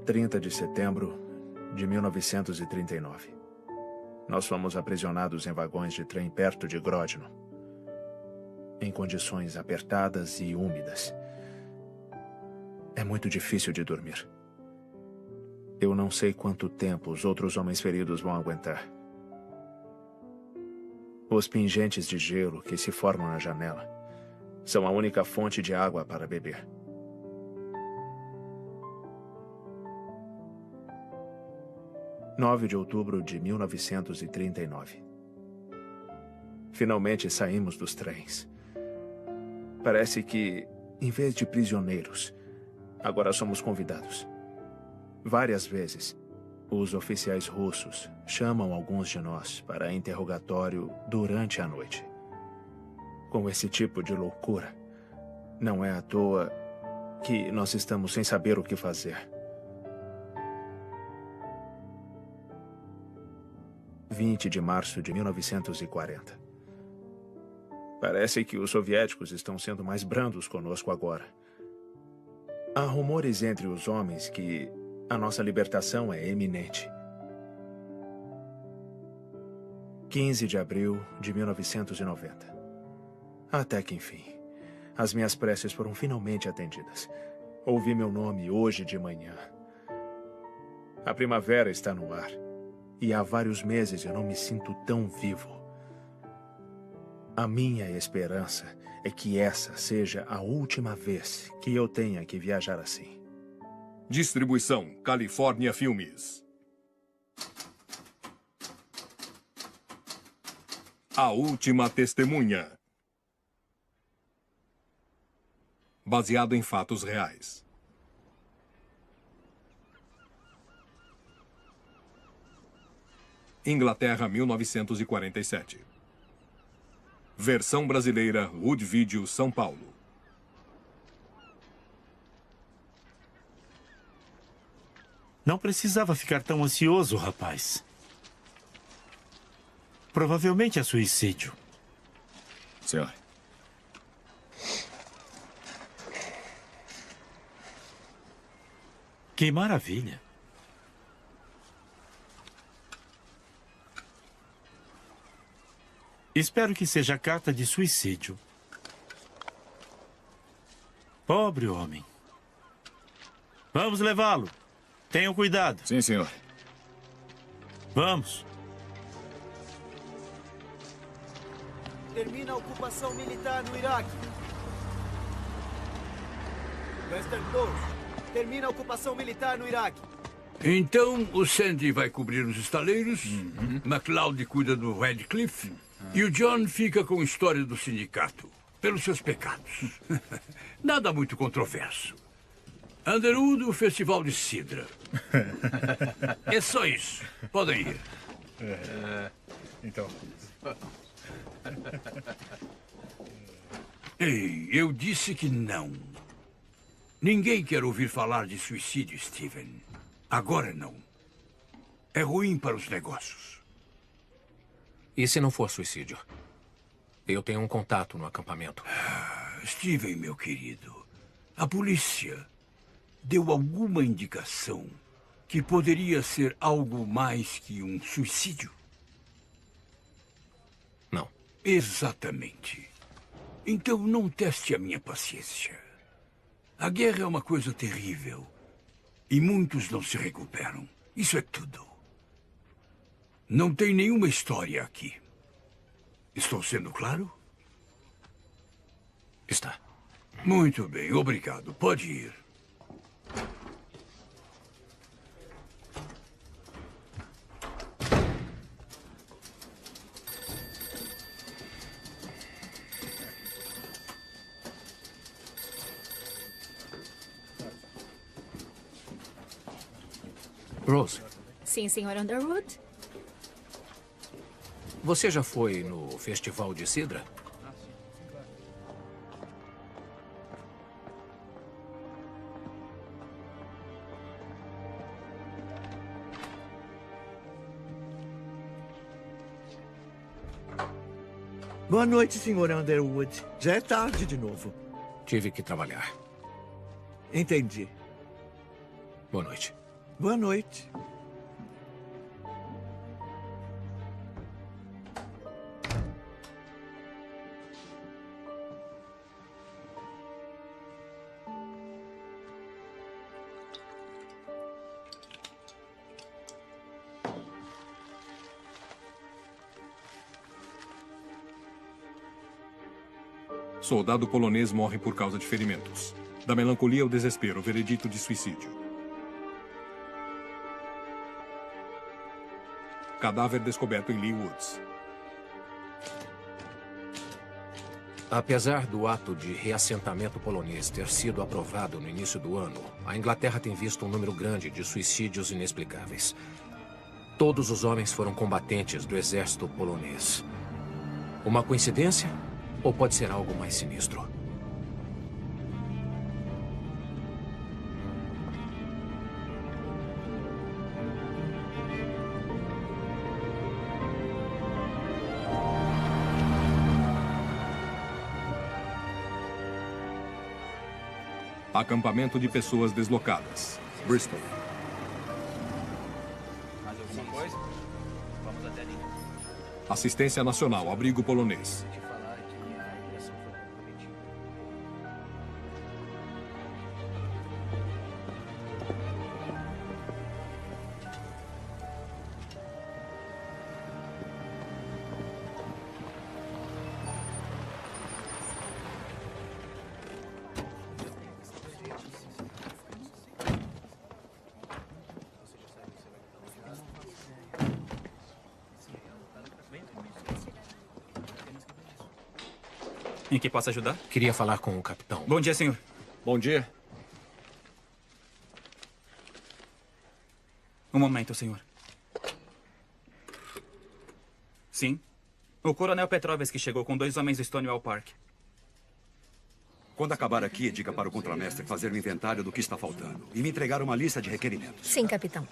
30 de setembro de 1939. Nós fomos aprisionados em vagões de trem perto de Grodno, em condições apertadas e úmidas. É muito difícil de dormir. Eu não sei quanto tempo os outros homens feridos vão aguentar. Os pingentes de gelo que se formam na janela são a única fonte de água para beber. – 9 de outubro de 1939. Finalmente saímos dos trens. Parece que, em vez de prisioneiros, agora somos convidados. Várias vezes, os oficiais russos chamam alguns de nós para interrogatório durante a noite. Com esse tipo de loucura, não é à toa que nós estamos sem saber o que fazer. 20 de março de 1940. Parece que os soviéticos estão sendo mais brandos conosco agora. Há rumores entre os homens que a nossa libertação é iminente. 15 de abril de 1990. Até que enfim, as minhas preces foram finalmente atendidas. Ouvi meu nome hoje de manhã. A primavera está no ar. E há vários meses eu não me sinto tão vivo. A minha esperança é que essa seja a última vez que eu tenha que viajar assim. Distribuição Califórnia Filmes. A Última Testemunha. Baseado em fatos reais. Inglaterra, 1947. Versão brasileira, Wood Video, São Paulo. Não precisava ficar tão ansioso, rapaz. Provavelmente é suicídio. Senhor. Que maravilha. Espero que seja carta de suicídio. Pobre homem. Vamos levá-lo. Tenham cuidado. Sim, senhor. Vamos. Termina a ocupação militar no Iraque. Western Close. Termina a ocupação militar no Iraque. Então, o Sandy vai cobrir os estaleiros, MacLeod cuida do Radcliffe, e o John fica com a história do sindicato, pelos seus pecados. Nada muito controverso. Underwood, o Festival de Sidra. É só isso. Podem ir. Então... Ei, eu disse que não. Ninguém quer ouvir falar de suicídio, Steven. Agora não. É ruim para os negócios. E se não for suicídio? Eu tenho um contato no acampamento. Steven, meu querido, a polícia deu alguma indicação que poderia ser algo mais que um suicídio? Não. Exatamente. Então não teste a minha paciência. A guerra é uma coisa terrível. E muitos não se recuperam. Isso é tudo. Não tem nenhuma história aqui. Estou sendo claro? Está. Muito bem, obrigado. Pode ir. Rose, Sim, Sr. Underwood? você já foi no Festival de Sidra? Boa noite, Sr. Underwood. Já é tarde de novo. Tive que trabalhar. Entendi. Boa noite. Boa noite. Soldado polonês morre por causa de ferimentos. Da melancolia ao desespero, veredito de suicídio. Cadáver descoberto em Leigh Woods. Apesar do ato de reassentamento polonês ter sido aprovado no início do ano, a Inglaterra tem visto um número grande de suicídios inexplicáveis. Todos os homens foram combatentes do exército polonês. Uma coincidência? Ou pode ser algo mais sinistro? Acampamento de pessoas deslocadas. Bristol. Mais alguma coisa? Vamos até ali. Assistência Nacional, abrigo polonês. Em que posso ajudar? Queria falar com o capitão. Bom dia, senhor. Bom dia. Um momento, senhor. Sim. O coronel Petrovski chegou com 2 homens do Stonewall Park. Quando acabar aqui, diga para o contramestre fazer um inventário do que está faltando e me entregar uma lista de requerimentos. Sim, capitão.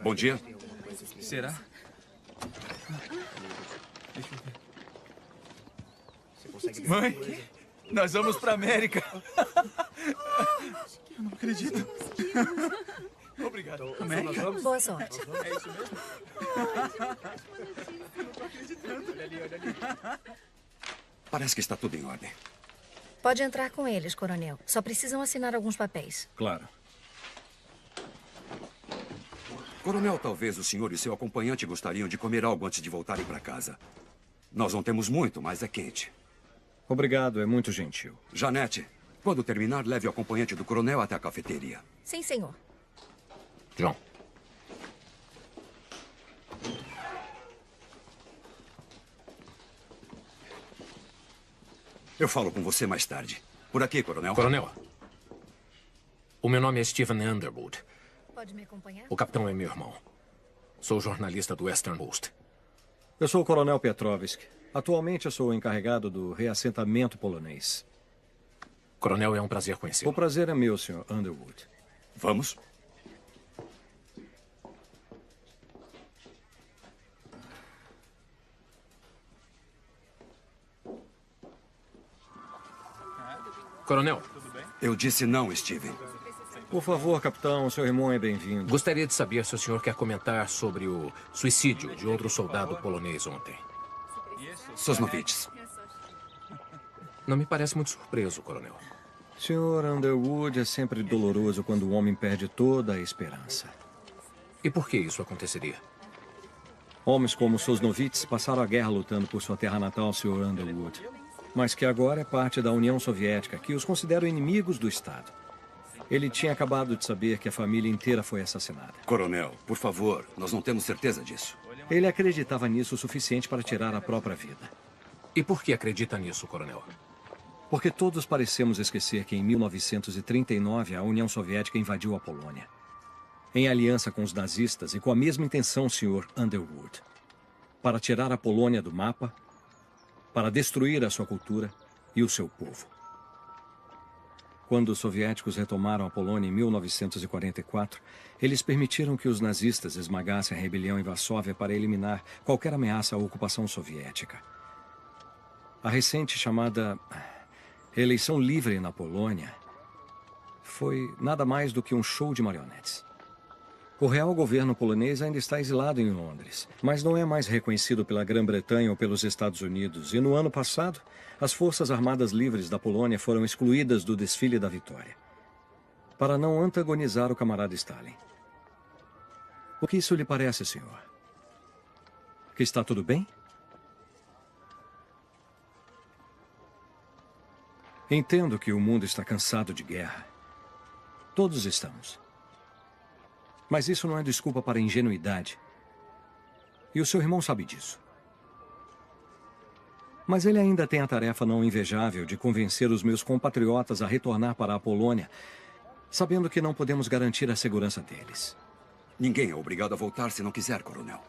Bom dia. Será? Mãe, nós vamos para América. Eu não acredito. Obrigado. América? Boa sorte. É isso mesmo? Eu não tô acreditando. Olha ali. Parece que está tudo em ordem. Pode entrar com eles, coronel. Só precisam assinar alguns papéis. Claro. Coronel, talvez o senhor e seu acompanhante gostariam de comer algo antes de voltarem para casa. Nós não temos muito, mas é quente. Obrigado, é muito gentil. Janete, quando terminar, leve o acompanhante do coronel até a cafeteria. Sim, senhor. John. Eu falo com você mais tarde. Por aqui, coronel. Coronel. O meu nome é Stephen Underwood. Pode me acompanhar? O capitão é meu irmão. Sou jornalista do Western Post. Eu sou o coronel Petrovski. Atualmente eu sou o encarregado do reassentamento polonês. Coronel, é um prazer conhecê-lo. O prazer é meu, Sr. Underwood. Vamos? Coronel. Eu disse não, Steven. Por favor, capitão, seu irmão é bem-vindo. Gostaria de saber se o senhor quer comentar sobre o suicídio de outro soldado polonês ontem. Sosnovitz. Não me parece muito surpreso, coronel. Sr. Underwood, é sempre doloroso quando o homem perde toda a esperança. E por que isso aconteceria? Homens como Sosnovitz passaram a guerra lutando por sua terra natal, Sr. Underwood. Mas que agora é parte da União Soviética, que os considera inimigos do Estado. Ele tinha acabado de saber que a família inteira foi assassinada. Coronel, por favor, nós não temos certeza disso. Ele acreditava nisso o suficiente para tirar a própria vida. E por que acredita nisso, coronel? Porque todos parecemos esquecer que em 1939 a União Soviética invadiu a Polônia. Em aliança com os nazistas e com a mesma intenção, Sr. Underwood. Para tirar a Polônia do mapa, para destruir a sua cultura e o seu povo. Quando os soviéticos retomaram a Polônia em 1944, eles permitiram que os nazistas esmagassem a rebelião em Varsóvia para eliminar qualquer ameaça à ocupação soviética. A recente chamada eleição livre na Polônia foi nada mais do que um show de marionetes. O real governo polonês ainda está exilado em Londres, mas não é mais reconhecido pela Grã-Bretanha ou pelos Estados Unidos. E no ano passado, as Forças Armadas Livres da Polônia foram excluídas do desfile da vitória, para não antagonizar o camarada Stalin. O que isso lhe parece, senhor? Que está tudo bem? Entendo que o mundo está cansado de guerra. Todos estamos. Mas isso não é desculpa para a ingenuidade. E o seu irmão sabe disso. Mas ele ainda tem a tarefa não invejável de convencer os meus compatriotas a retornar para a Polônia, sabendo que não podemos garantir a segurança deles. Ninguém é obrigado a voltar se não quiser, coronel.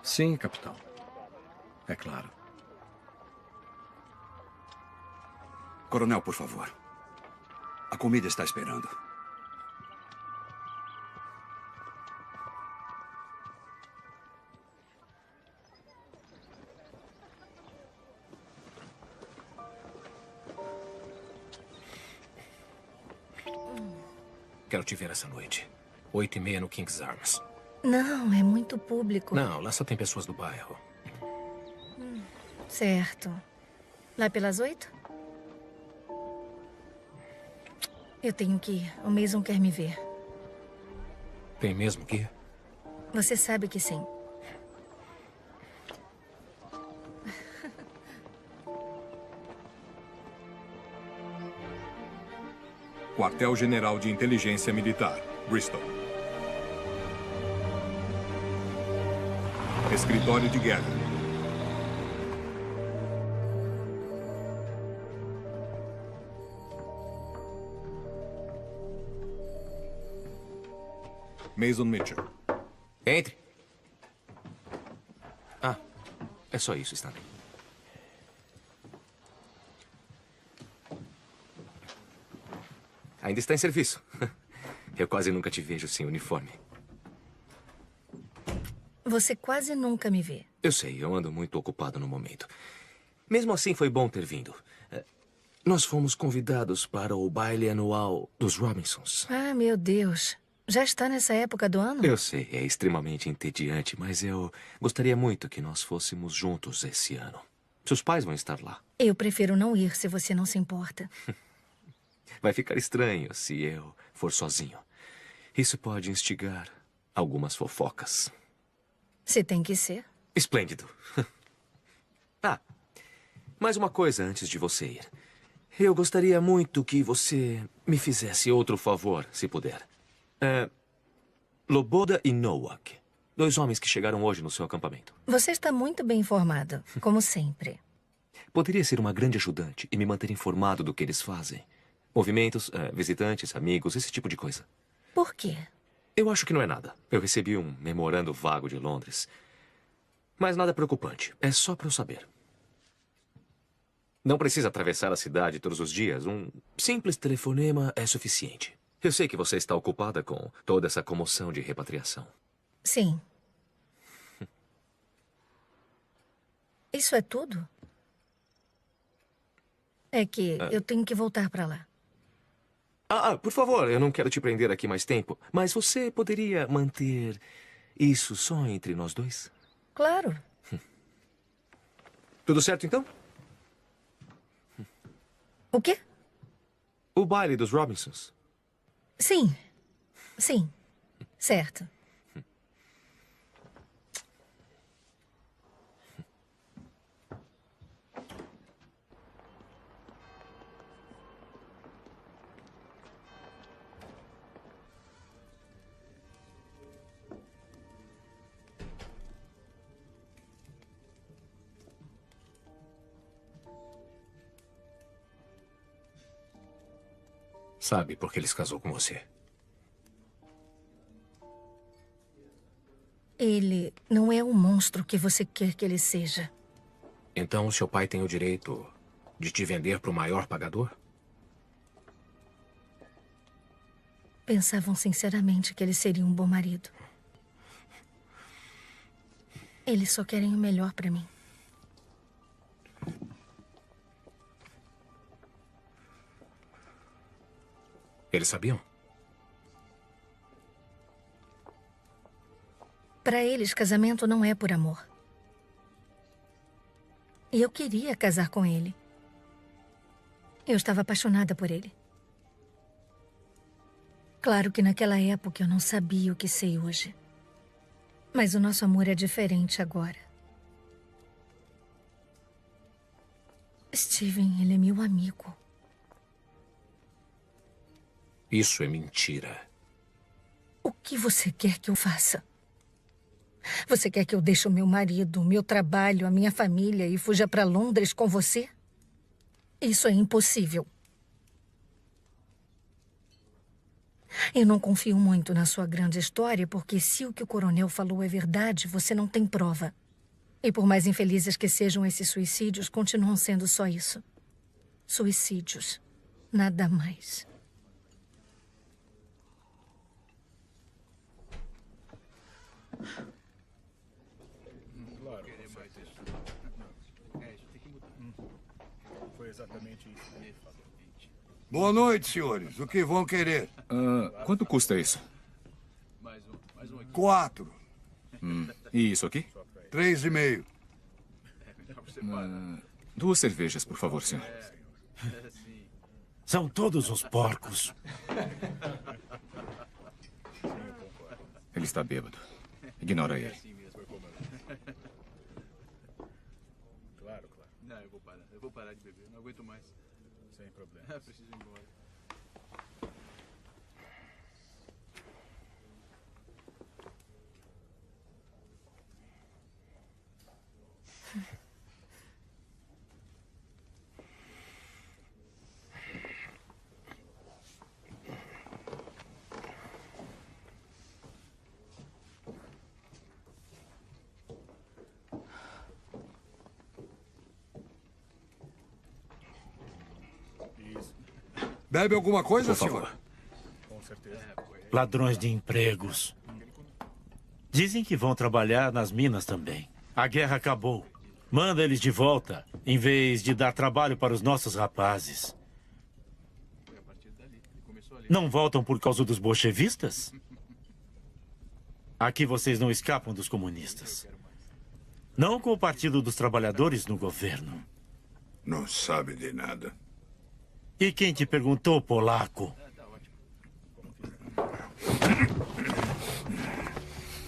Sim, capitão. É claro. Coronel, por favor. A comida está esperando. Quero te ver essa noite. 8h30 no King's Arms. Não, é muito público. Não, lá só tem pessoas do bairro. Certo. Lá pelas 8? Eu tenho que ir. O Mason quer me ver. Tem mesmo que ir? Você sabe que sim. Quartel-General de Inteligência Militar, Bristol. Escritório de Guerra. Mason Mitchell. Entre. Ah, é só isso, Stanley. Ainda está em serviço. Eu quase nunca te vejo sem uniforme. Você quase nunca me vê. Eu sei, eu ando muito ocupado no momento. Mesmo assim, foi bom ter vindo. Nós fomos convidados para o baile anual dos Robinsons. Ah, meu Deus. Já está nessa época do ano? Eu sei, é extremamente entediante, mas eu gostaria muito que nós fôssemos juntos esse ano. Seus pais vão estar lá. Eu prefiro não ir, se você não se importa. Vai ficar estranho se eu for sozinho. Isso pode instigar algumas fofocas. Se tem que ser. Esplêndido. Ah, mais uma coisa antes de você ir. Eu gostaria muito que você me fizesse outro favor, se puder. Loboda e Nowak. 2 homens que chegaram hoje no seu acampamento. Você está muito bem informado, como sempre. Poderia ser uma grande ajudante e me manter informado do que eles fazem. Movimentos, visitantes, amigos, esse tipo de coisa. Por quê? Eu acho que não é nada. Eu recebi um memorando vago de Londres. Mas nada preocupante. É só para eu saber. Não precisa atravessar a cidade todos os dias. Um simples telefonema é suficiente. Eu sei que você está ocupada com toda essa comoção de repatriação. Sim. Isso é tudo? É que eu tenho que voltar para lá. Por favor, eu não quero te prender aqui mais tempo, mas você poderia manter isso só entre nós dois? Claro. Tudo certo, então? O quê? O baile dos Robinsons. Sim. Sim. Certo. Sabe por que ele se casou com você? Ele não é o monstro que você quer que ele seja. Então o seu pai tem o direito de te vender para o maior pagador? Pensavam sinceramente que ele seria um bom marido. Eles só querem o melhor para mim. Eles sabiam? Para eles, casamento não é por amor. E eu queria casar com ele. Eu estava apaixonada por ele. Claro que naquela época eu não sabia o que sei hoje. Mas o nosso amor é diferente agora. Steven, ele é meu amigo. Isso é mentira. O que você quer que eu faça? Você quer que eu deixe o meu marido, o meu trabalho, a minha família e fuja para Londres com você? Isso é impossível. Eu não confio muito na sua grande história, porque se o que o coronel falou é verdade, você não tem prova. E por mais infelizes que sejam esses suicídios, continuam sendo só isso. Suicídios. Nada mais. Claro, foi exatamente isso. Boa noite, senhores. O que vão querer? Quanto custa isso? 4. E isso aqui? 3,5. 2 cervejas, por favor, senhor. São todos uns porcos. Ele está bêbado. Ignora ele. Claro. Não, eu vou parar de beber. Não aguento mais. Sem problema. Preciso ir embora. Bebe alguma coisa, Por favor. senhor? Com certeza. Ladrões de empregos. Dizem que vão trabalhar nas minas também. A guerra acabou. Manda eles de volta, em vez de dar trabalho para os nossos rapazes. Não voltam por causa dos bolchevistas? Aqui vocês não escapam dos comunistas. Não com o Partido dos Trabalhadores no governo. Não sabe de nada. E quem te perguntou, polaco?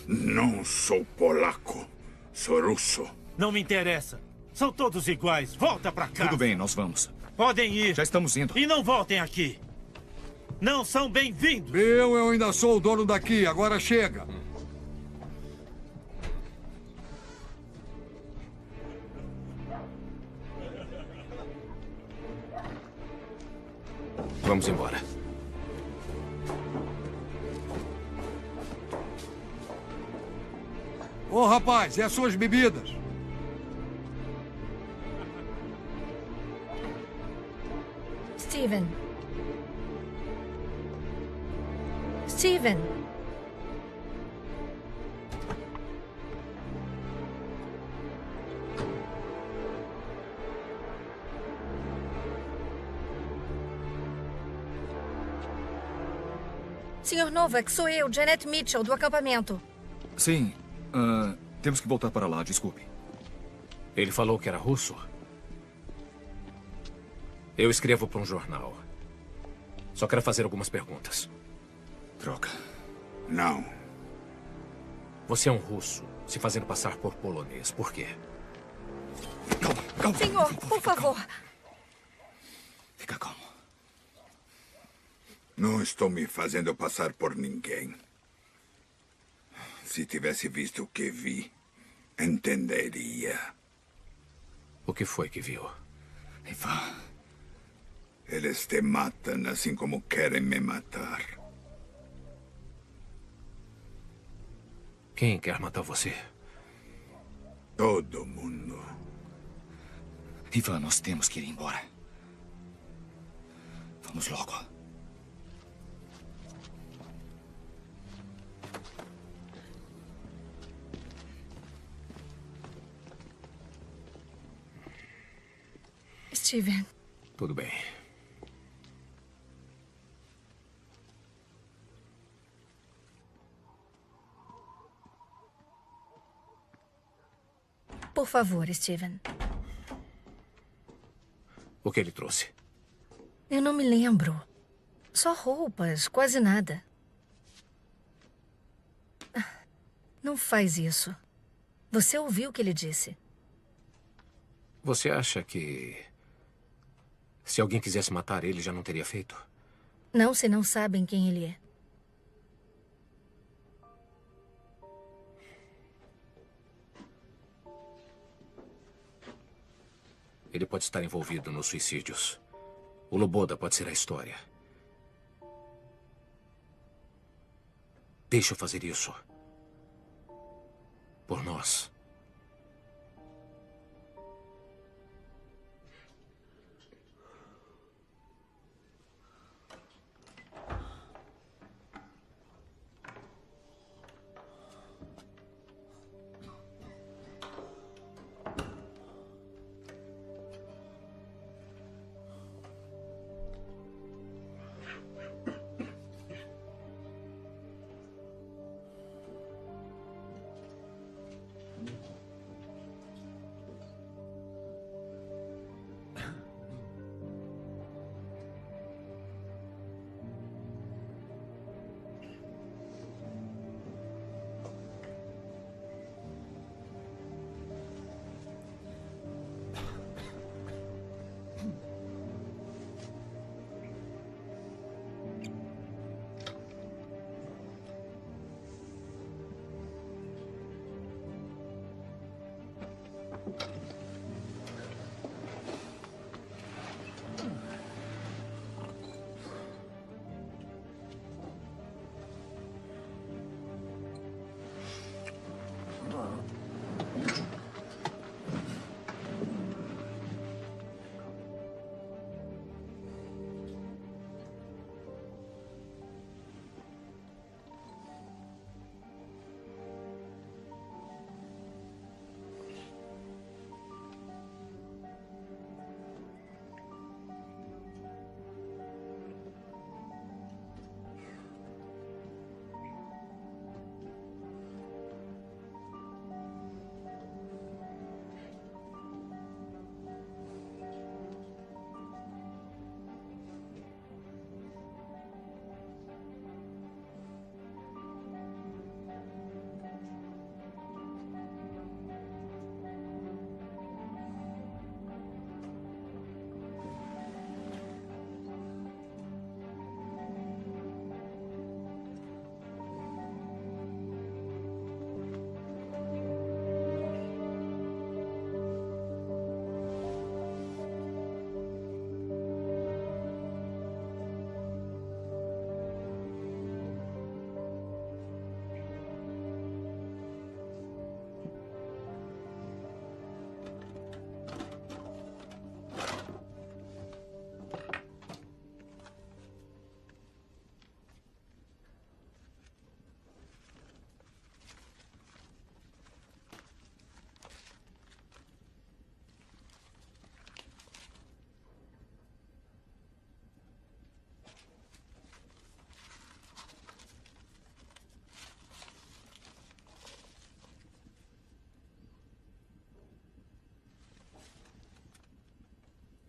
Não sou polaco. Sou russo. Não me interessa. São todos iguais. Volta pra cá. Tudo bem, nós vamos. Podem ir. Já estamos indo. E não voltem aqui. Não são bem-vindos. Eu ainda sou o dono daqui. Agora chega. Vamos embora. Ô, rapaz, e as suas bebidas? Steven. Steven. Senhor Novak, sou eu, Janet Mitchell, do acampamento. Sim. Temos que voltar para lá, desculpe. Ele falou que era russo? Eu escrevo para um jornal. Só quero fazer algumas perguntas. Droga. Não. Você é um russo, se fazendo passar por polonês. Por quê? Calma. Senhor, por favor. Fica calmo. Não estou me fazendo passar por ninguém. Se tivesse visto o que vi, entenderia. O que foi que viu? Ivan. Eles te matam assim como querem me matar. Quem quer matar você? Todo mundo. Ivan, nós temos que ir embora. Vamos logo. Steven. Tudo bem. Por favor, Steven. O que ele trouxe? Eu não me lembro. Só roupas, quase nada. Não faz isso. Você ouviu o que ele disse? Você acha que... se alguém quisesse matar ele, já não teria feito? Não, se não sabem quem ele é. Ele pode estar envolvido nos suicídios. O Loboda pode ser a história. Deixa eu fazer isso. Por nós.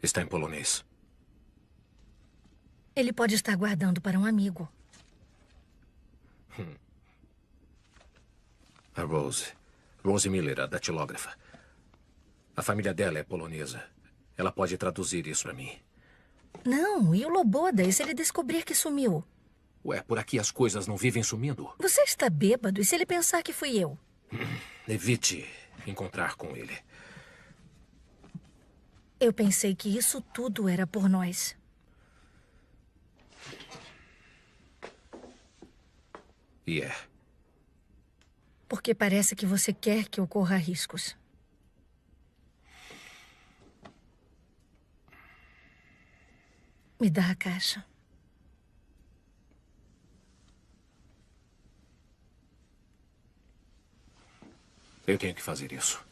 Está em polonês. Ele pode estar guardando para um amigo. A Rose. Rose Miller, a datilógrafa. A família dela é polonesa. Ela pode traduzir isso para mim. Não, e o Loboda? E se ele descobrir que sumiu? Ué, por aqui as coisas não vivem sumindo. Você está bêbado? E se ele pensar que fui eu? Evite encontrar com ele. Eu pensei que isso tudo era por nós. E é. Porque parece que você quer que eu corra riscos. Me dá a caixa. Eu tenho que fazer isso.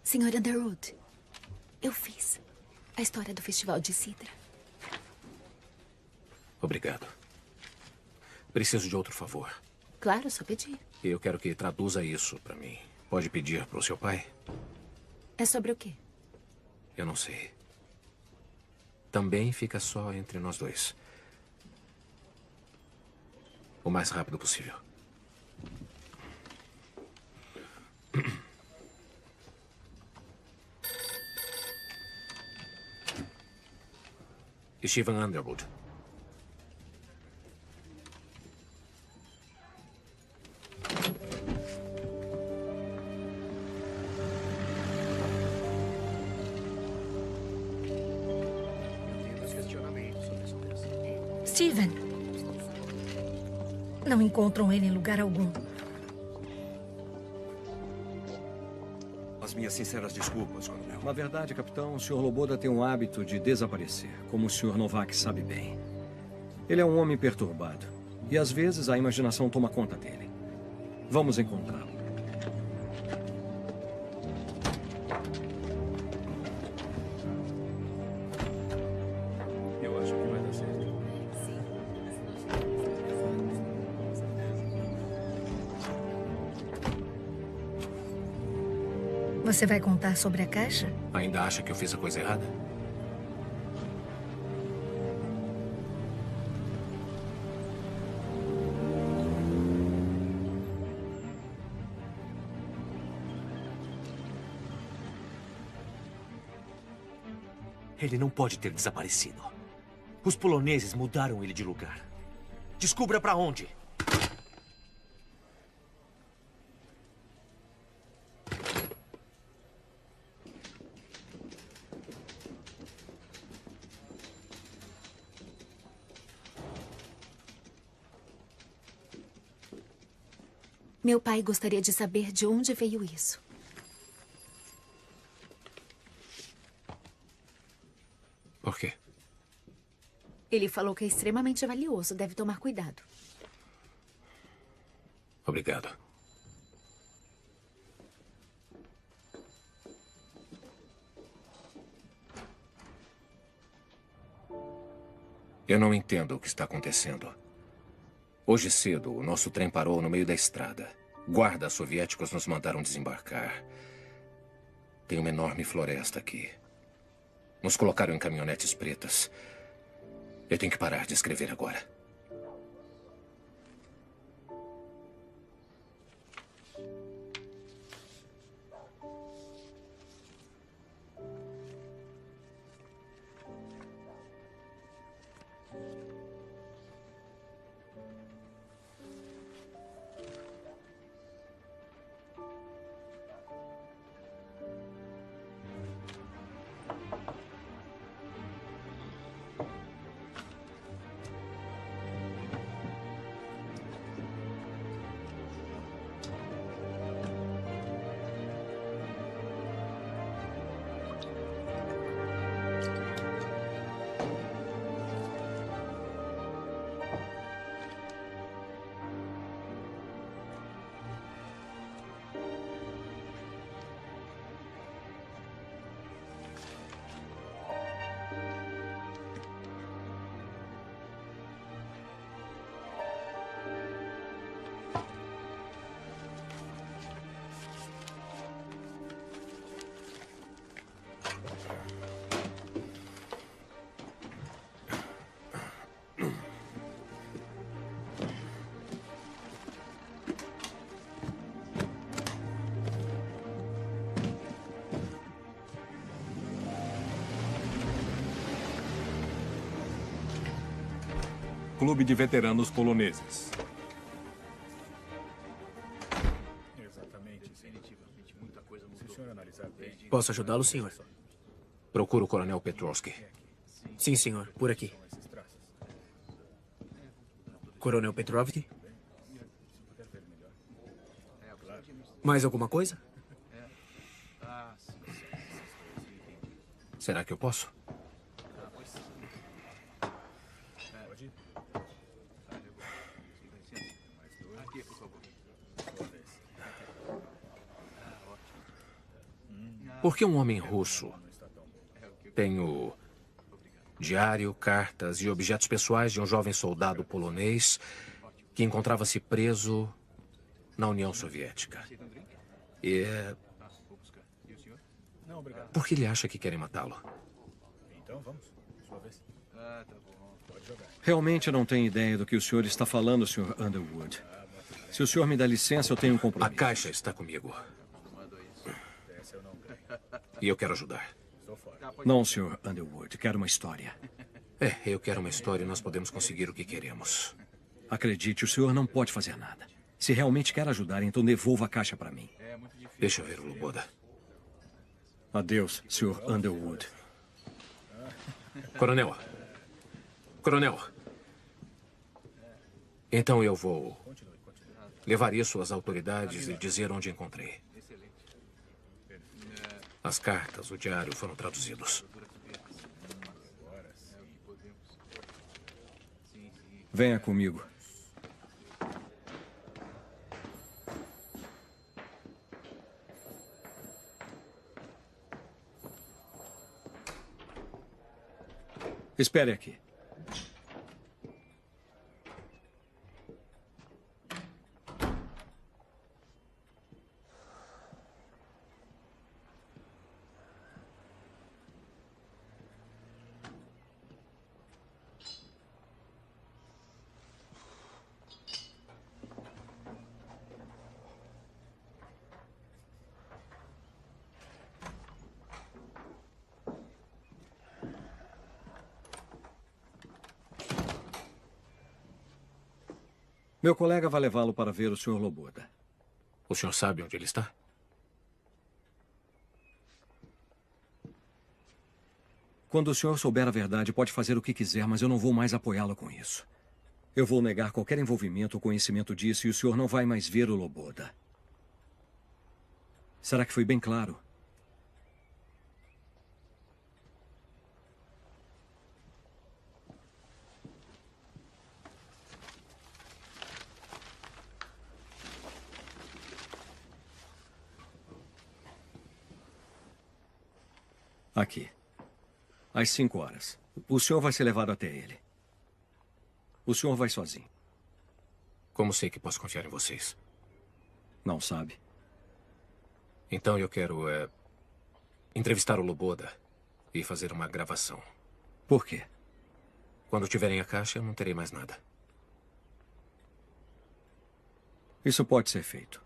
Senhor Underwood, eu fiz a história do Festival de Cidra. Obrigado. Preciso de outro favor. Claro, só pedir. Eu quero que traduza isso para mim. Pode pedir para o seu pai? É sobre o quê? Eu não sei. Também fica só entre nós dois. O mais rápido possível. Stephen Underwood. Steven. Não encontram ele em lugar algum. As minhas sinceras desculpas, coronel. Na verdade, capitão, o Sr. Loboda tem um hábito de desaparecer, como o Sr. Novak sabe bem. Ele é um homem perturbado. E às vezes a imaginação toma conta dele. Vamos encontrá-lo. Eu acho que vai dar certo. Você vai contar sobre a caixa? Ainda acha que eu fiz a coisa errada? Ele não pode ter desaparecido. Os poloneses mudaram ele de lugar. Descubra para onde. Meu pai gostaria de saber de onde veio isso. Por quê? Ele falou que é extremamente valioso. Deve tomar cuidado. Obrigado. Eu não entendo o que está acontecendo. Hoje cedo, o nosso trem parou no meio da estrada. Guardas soviéticos nos mandaram desembarcar. Tem uma enorme floresta aqui. Nos colocaram em caminhonetes pretas. Eu tenho que parar de escrever agora. Clube de Veteranos Poloneses. Exatamente. Definitivamente, muita coisa mudou. Se o senhor analisar bem... Posso ajudá-lo, senhor? Procuro o Coronel Petrovsky. Sim, senhor. Por aqui. Coronel Petrovsky? Mais alguma coisa? Será que eu posso? Por que um homem russo tem o diário, cartas e objetos pessoais de um jovem soldado polonês que encontrava-se preso na União Soviética? E por que ele acha que querem matá-lo? Então vamos. Sua vez. Pode jogar. Realmente não tenho ideia do que o senhor está falando, Sr. Underwood. Se o senhor me dá licença, eu tenho um compromisso. A caixa está comigo. E eu quero ajudar. Não, Sr. Underwood. Quero uma história. Eu quero uma história e nós podemos conseguir o que queremos. Acredite, o senhor não pode fazer nada. Se realmente quer ajudar, então devolva a caixa para mim. Deixa eu ver o Loboda. Adeus, Sr. Underwood. Coronel. Coronel. Então eu vou levar isso às autoridades e dizer onde encontrei. As cartas, o diário foram traduzidos. Venha comigo. Espere aqui. Meu colega vai levá-lo para ver o Sr. Loboda. O senhor sabe onde ele está? Quando o senhor souber a verdade, pode fazer o que quiser, mas eu não vou mais apoiá-lo com isso. Eu vou negar qualquer envolvimento ou conhecimento disso e o senhor não vai mais ver o Loboda. Será que foi bem claro? Aqui. Às 5 horas. O senhor vai ser levado até ele. O senhor vai sozinho. Como sei que posso confiar em vocês? Não sabe. Então eu quero entrevistar o Loboda e fazer uma gravação. Por quê? Quando tiverem a caixa, eu não terei mais nada. Isso pode ser feito.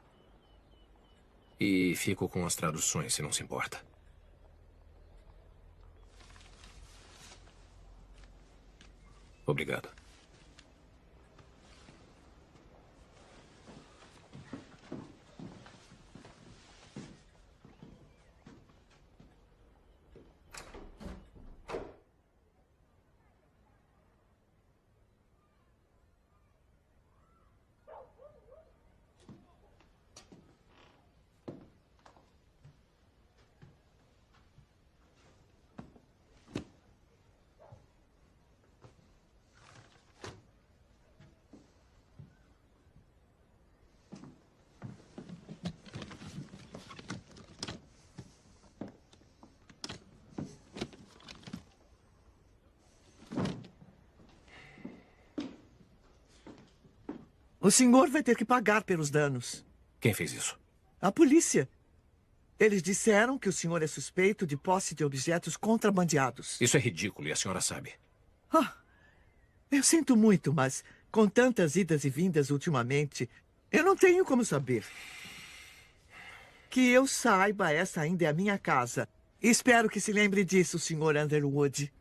E fico com as traduções, se não se importa. Obrigado. O senhor vai ter que pagar pelos danos. Quem fez isso? A polícia. Eles disseram que o senhor é suspeito de posse de objetos contrabandeados. Isso é ridículo e a senhora sabe. Eu sinto muito, mas com tantas idas e vindas ultimamente, eu não tenho como saber. Que eu saiba, essa ainda é a minha casa. Espero que se lembre disso, Sr. Underwood.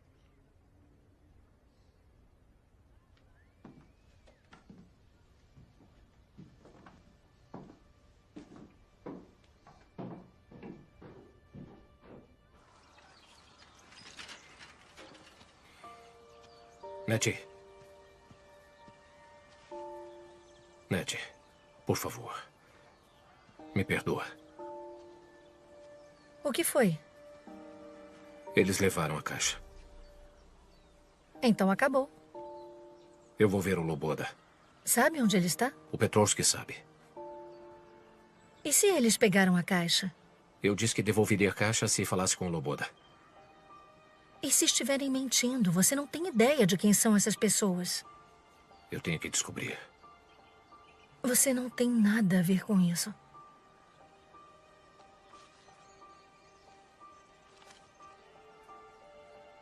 Nettie. Nettie, por favor. Me perdoa. O que foi? Eles levaram a caixa. Então acabou. Eu vou ver o Loboda. Sabe onde ele está? O Petrovski sabe. E se eles pegaram a caixa? Eu disse que devolveria a caixa se falasse com o Loboda. E se estiverem mentindo? Você não tem ideia de quem são essas pessoas. Eu tenho que descobrir. Você não tem nada a ver com isso.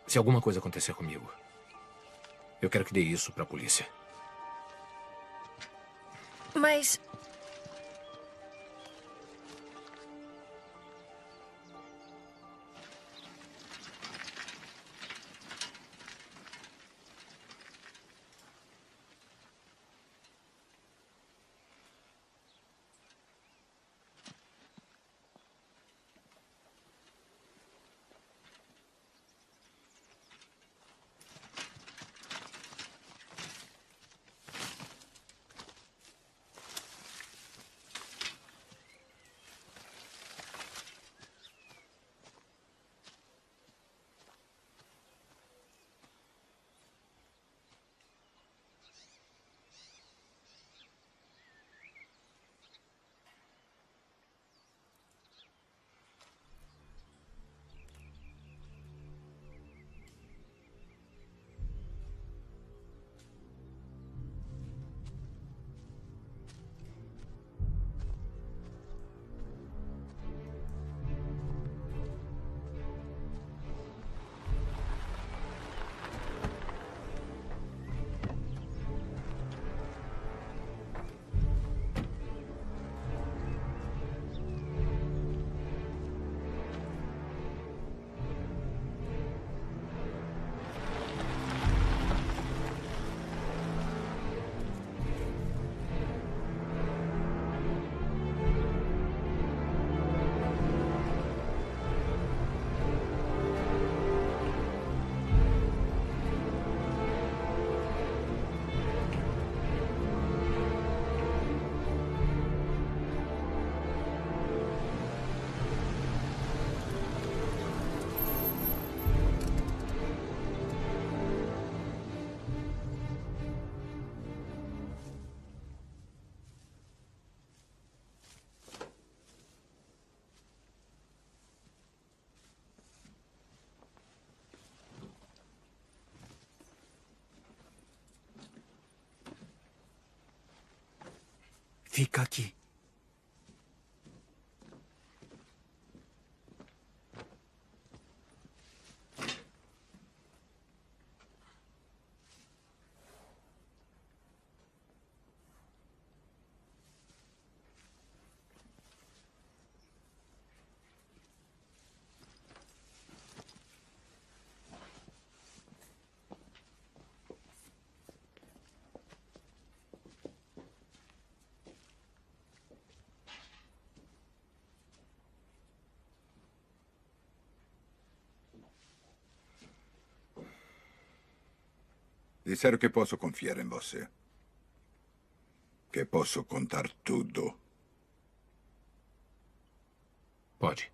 Se alguma coisa acontecer comigo, eu quero que dê isso para a polícia. Mas... Fica aqui. Disseram que posso confiar em você. Que posso contar tudo. Pode.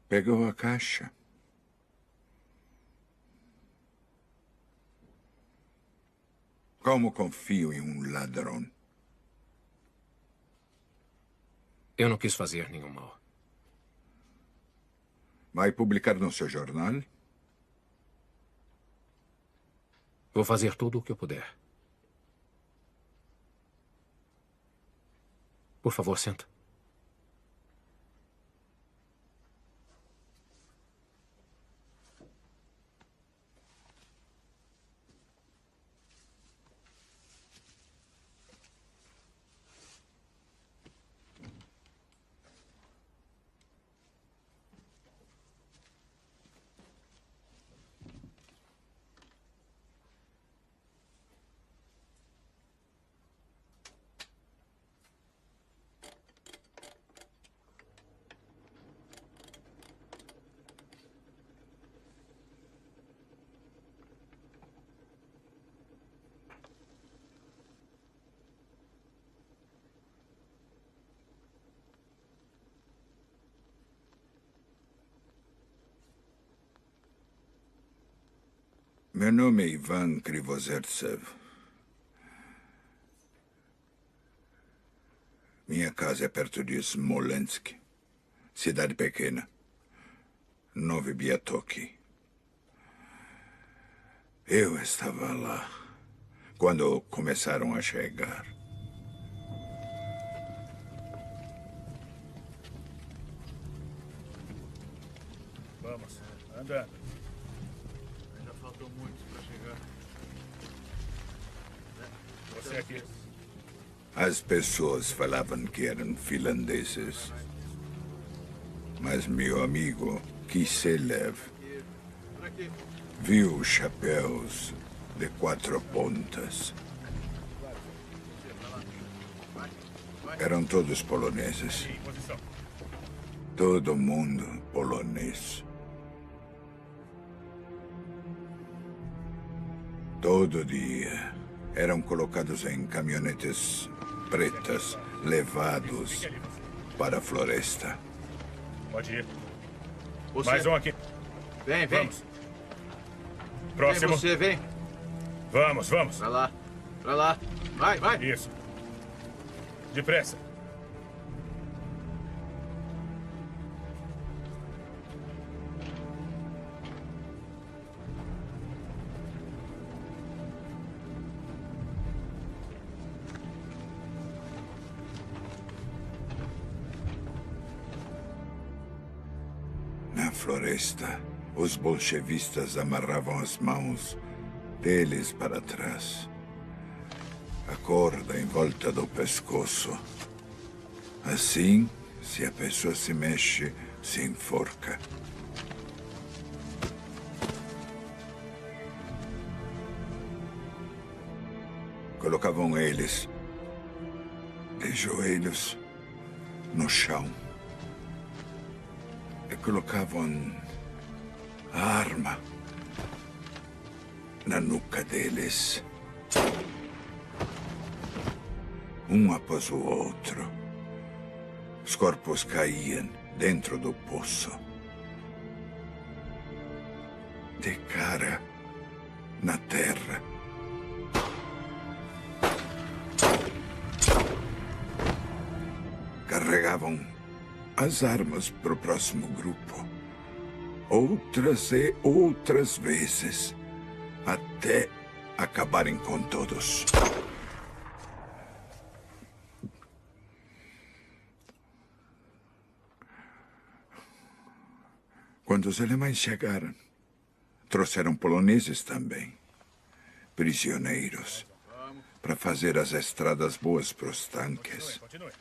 Pegou a caixa. Como confio em um ladrão? Eu não quis fazer nenhum mal. Vai publicar no seu jornal? Vou fazer tudo o que eu puder. Por favor, senta. Meu nome é Ivan Krivozertsev. Minha casa é perto de Smolensk, cidade pequena. Novi Biatoki. Eu estava lá quando começaram a chegar. Vamos, andando. Ainda faltam muitos para chegar. Você aqui. As pessoas falavam que eram finlandeses. Mas meu amigo Kiselev viu chapéus de 4 pontas. Eram todos poloneses. Todo mundo polonês. Todo dia eram colocados em caminhonetes pretas, levados para a floresta. Pode ir. Você. Mais um aqui. Vem, vem. Vamos. Próximo. Vem você, vem. Vamos, vamos. Pra lá. Pra lá. Vai, vai. Isso. Depressa. Na floresta, os bolchevistas amarravam as mãos deles para trás. A corda em volta do pescoço. Assim, se a pessoa se mexe, se enforca. Colocavam eles de joelhos no chão. E colocavam a arma na nuca deles. Um após o outro. Os corpos caíam dentro do poço. De cara na terra. Carregavam as armas para o próximo grupo. Outras e outras vezes. Até acabarem com todos. Quando os alemães chegaram, trouxeram poloneses também. Prisioneiros. Para fazer as estradas boas para os tanques. Continue.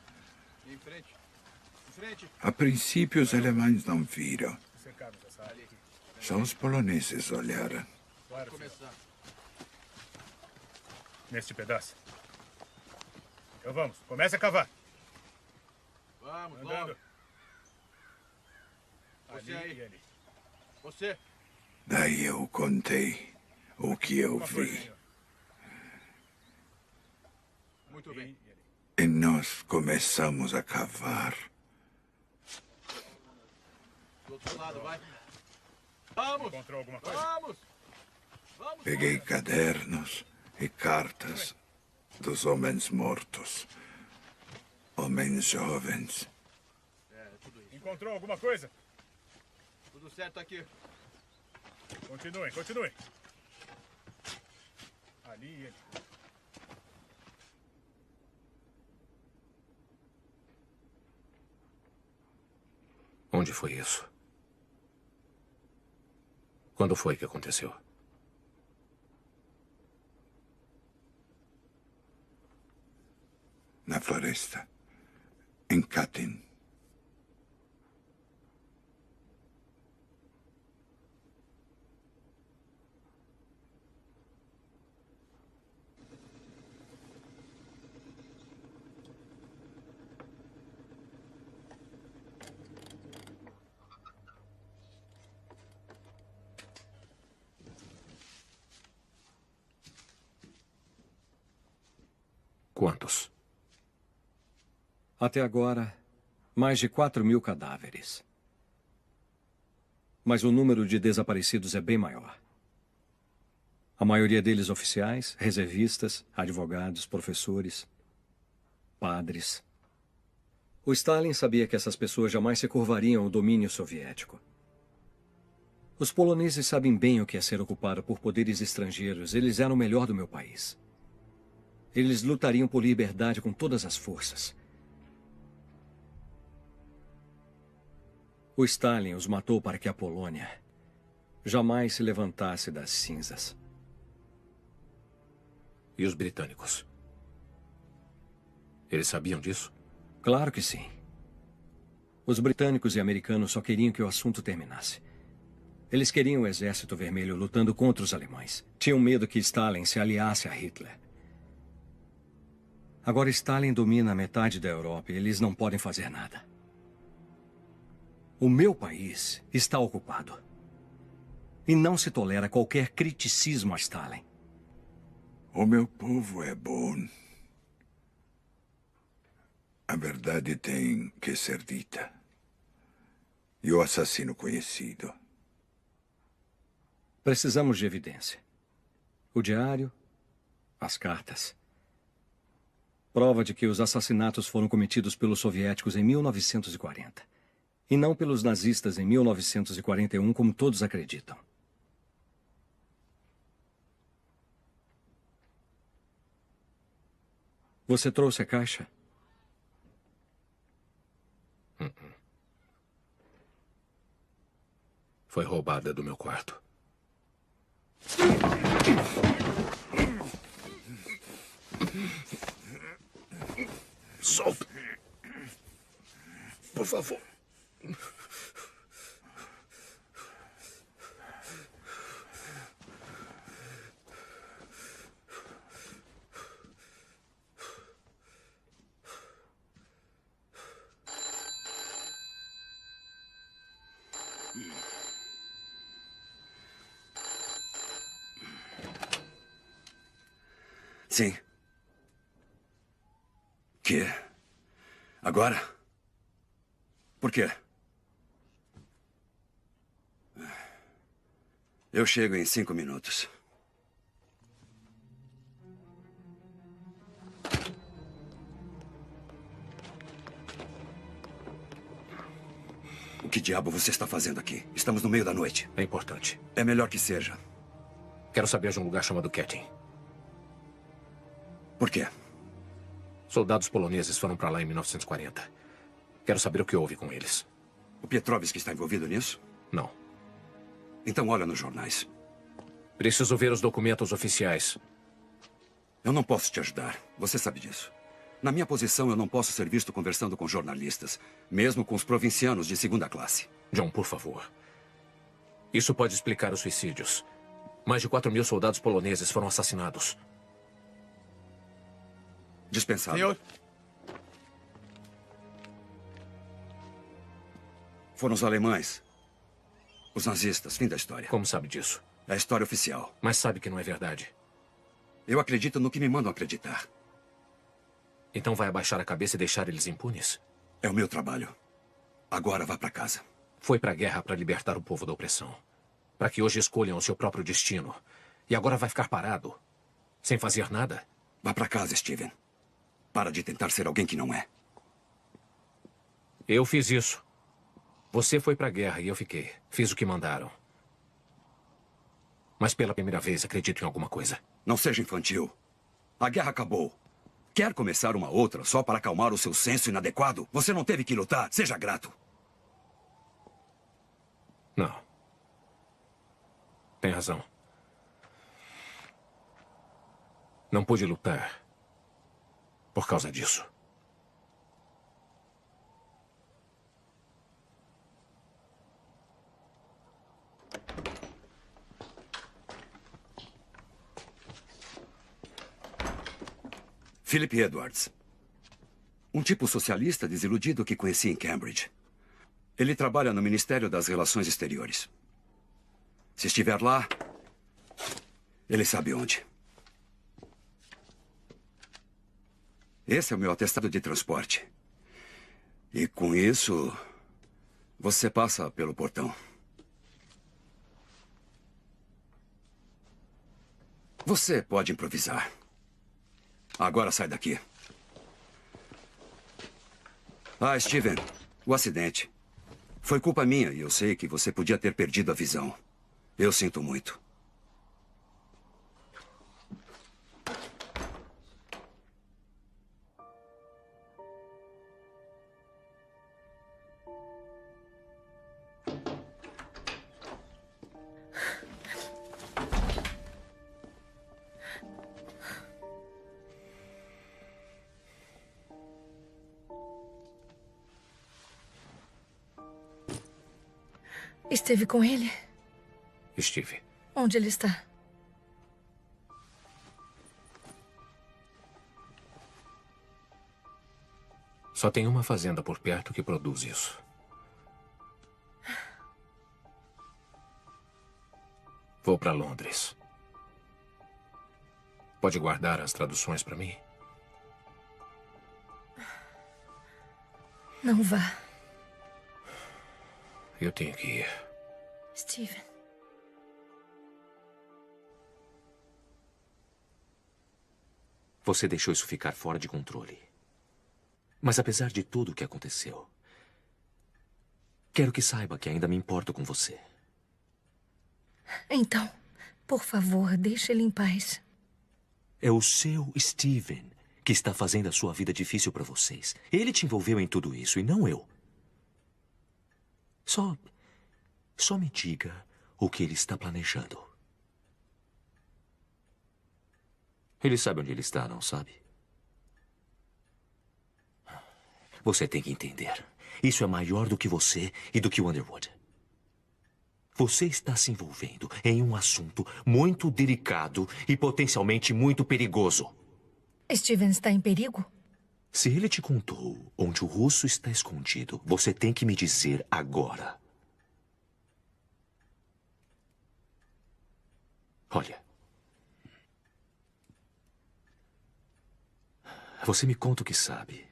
Em frente. Em frente. A princípio, os alemães não viram. Só os poloneses olharam. Claro, neste pedaço. Então vamos. Comece a cavar. Vamos, Andando. logo. Você Ali aí. e ali. Você. Daí eu contei o que eu vi. Muito bem. E nós começamos a cavar. Do outro lado, vai. Vamos. Encontrou alguma coisa? Vamos. Vamos. Peguei cadernos e cartas dos homens mortos. Homens jovens. É, tudo isso. Encontrou alguma coisa? Tudo certo aqui. Continuem, continuem. Ali e ali. Onde foi isso? Quando foi que aconteceu? Na floresta. Em Katyn. Quantos? Até agora, mais de 4.000 cadáveres. Mas o número de desaparecidos é bem maior. A maioria deles oficiais, reservistas, advogados, professores, padres. O Stalin sabia que essas pessoas jamais se curvariam ao domínio soviético. Os poloneses sabem bem o que é ser ocupado por poderes estrangeiros. Eles eram o melhor do meu país. Eles lutariam por liberdade com todas as forças. O Stalin os matou para que a Polônia jamais se levantasse das cinzas. E os britânicos? Eles sabiam disso? Claro que sim. Os britânicos e americanos só queriam que o assunto terminasse. Eles queriam o Exército Vermelho lutando contra os alemães. Tinham medo que Stalin se aliasse a Hitler. Agora Stalin domina metade da Europa e eles não podem fazer nada. O meu país está ocupado. E não se tolera qualquer criticismo a Stalin. O meu povo é bom. A verdade tem que ser dita. E o assassino conhecido. Precisamos de evidência. O diário, as cartas. Prova de que os assassinatos foram cometidos pelos soviéticos em 1940. E não pelos nazistas em 1941, como todos acreditam. Você trouxe a caixa? Foi roubada do meu quarto. Solta. Por favor. Sim. Que? Agora? Por quê? Eu chego em 5 minutos. O que diabo você está fazendo aqui? Estamos no meio da noite. É importante. É melhor que seja. Quero saber de um lugar chamado Katyn. Por quê? Soldados poloneses foram para lá em 1940. Quero saber o que houve com eles. O Petrovski está envolvido nisso? Não. Então olha nos jornais. Preciso ver os documentos oficiais. Eu não posso te ajudar. Você sabe disso. Na minha posição, eu não posso ser visto conversando com jornalistas, mesmo com os provincianos de segunda classe. John, por favor. Isso pode explicar os suicídios. Mais de 4.000 soldados poloneses foram assassinados. Dispensado. Senhor. Foram os alemães. Os nazistas. Fim da história. Como sabe disso? É a história oficial. Mas sabe que não é verdade. Eu acredito no que me mandam acreditar. Então vai abaixar a cabeça e deixar eles impunes? É o meu trabalho. Agora vá para casa. Foi para a guerra para libertar o povo da opressão. Para que hoje escolham o seu próprio destino. E agora vai ficar parado? Sem fazer nada? Vá para casa, Steven. Para de tentar ser alguém que não é. Eu fiz isso. Você foi para a guerra e eu fiquei. Fiz o que mandaram. Mas pela primeira vez acredito em alguma coisa. Não seja infantil. A guerra acabou. Quer começar uma outra só para acalmar o seu senso inadequado? Você não teve que lutar. Seja grato. Não. Tem razão. Não pude lutar por causa disso. Philip Edwards. Um tipo socialista desiludido que conheci em Cambridge. Ele trabalha no Ministério das Relações Exteriores. Se estiver lá, ele sabe onde. Esse é o meu atestado de transporte. E com isso, você passa pelo portão. Você pode improvisar. Agora sai daqui. Ah, Steven, o acidente. Foi culpa minha e eu sei que você podia ter perdido a visão. Eu sinto muito. Esteve com ele? Estive. Onde ele está? Só tem uma fazenda por perto que produz isso. Vou para Londres. Pode guardar as traduções para mim? Não vá. Eu tenho que ir. Steven. Você deixou isso ficar fora de controle. Mas apesar de tudo o que aconteceu, quero que saiba que ainda me importo com você. Então, por favor, deixe ele em paz. É o seu Steven que está fazendo a sua vida difícil para vocês. Ele te envolveu em tudo isso e não eu. Só me diga o que ele está planejando. Ele sabe onde ele está, não sabe? Você tem que entender. Isso é maior do que você e do que o Underwood. Você está se envolvendo em um assunto muito delicado e potencialmente muito perigoso. Steven está em perigo? Se ele te contou onde o russo está escondido, você tem que me dizer agora. Olha. Você me conta o que sabe.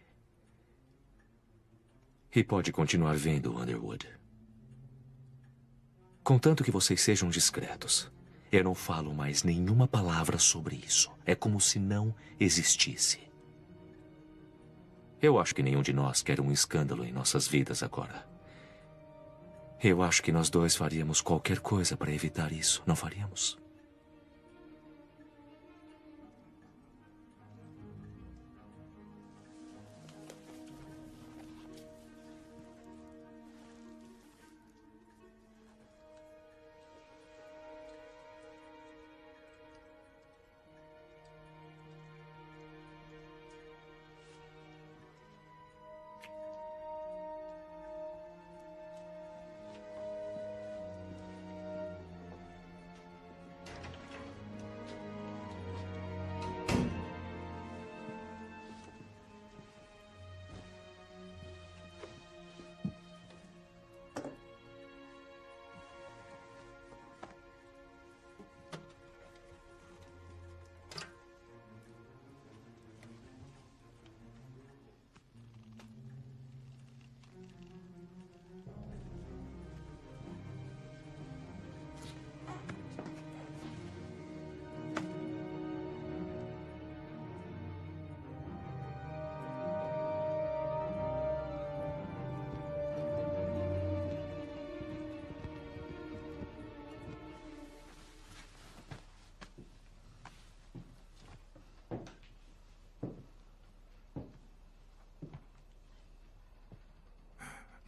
E pode continuar vendo o Underwood. Contanto que vocês sejam discretos. Eu não falo mais nenhuma palavra sobre isso. É como se não existisse. Eu acho que nenhum de nós quer um escândalo em nossas vidas agora. Eu acho que nós dois faríamos qualquer coisa para evitar isso, não faríamos?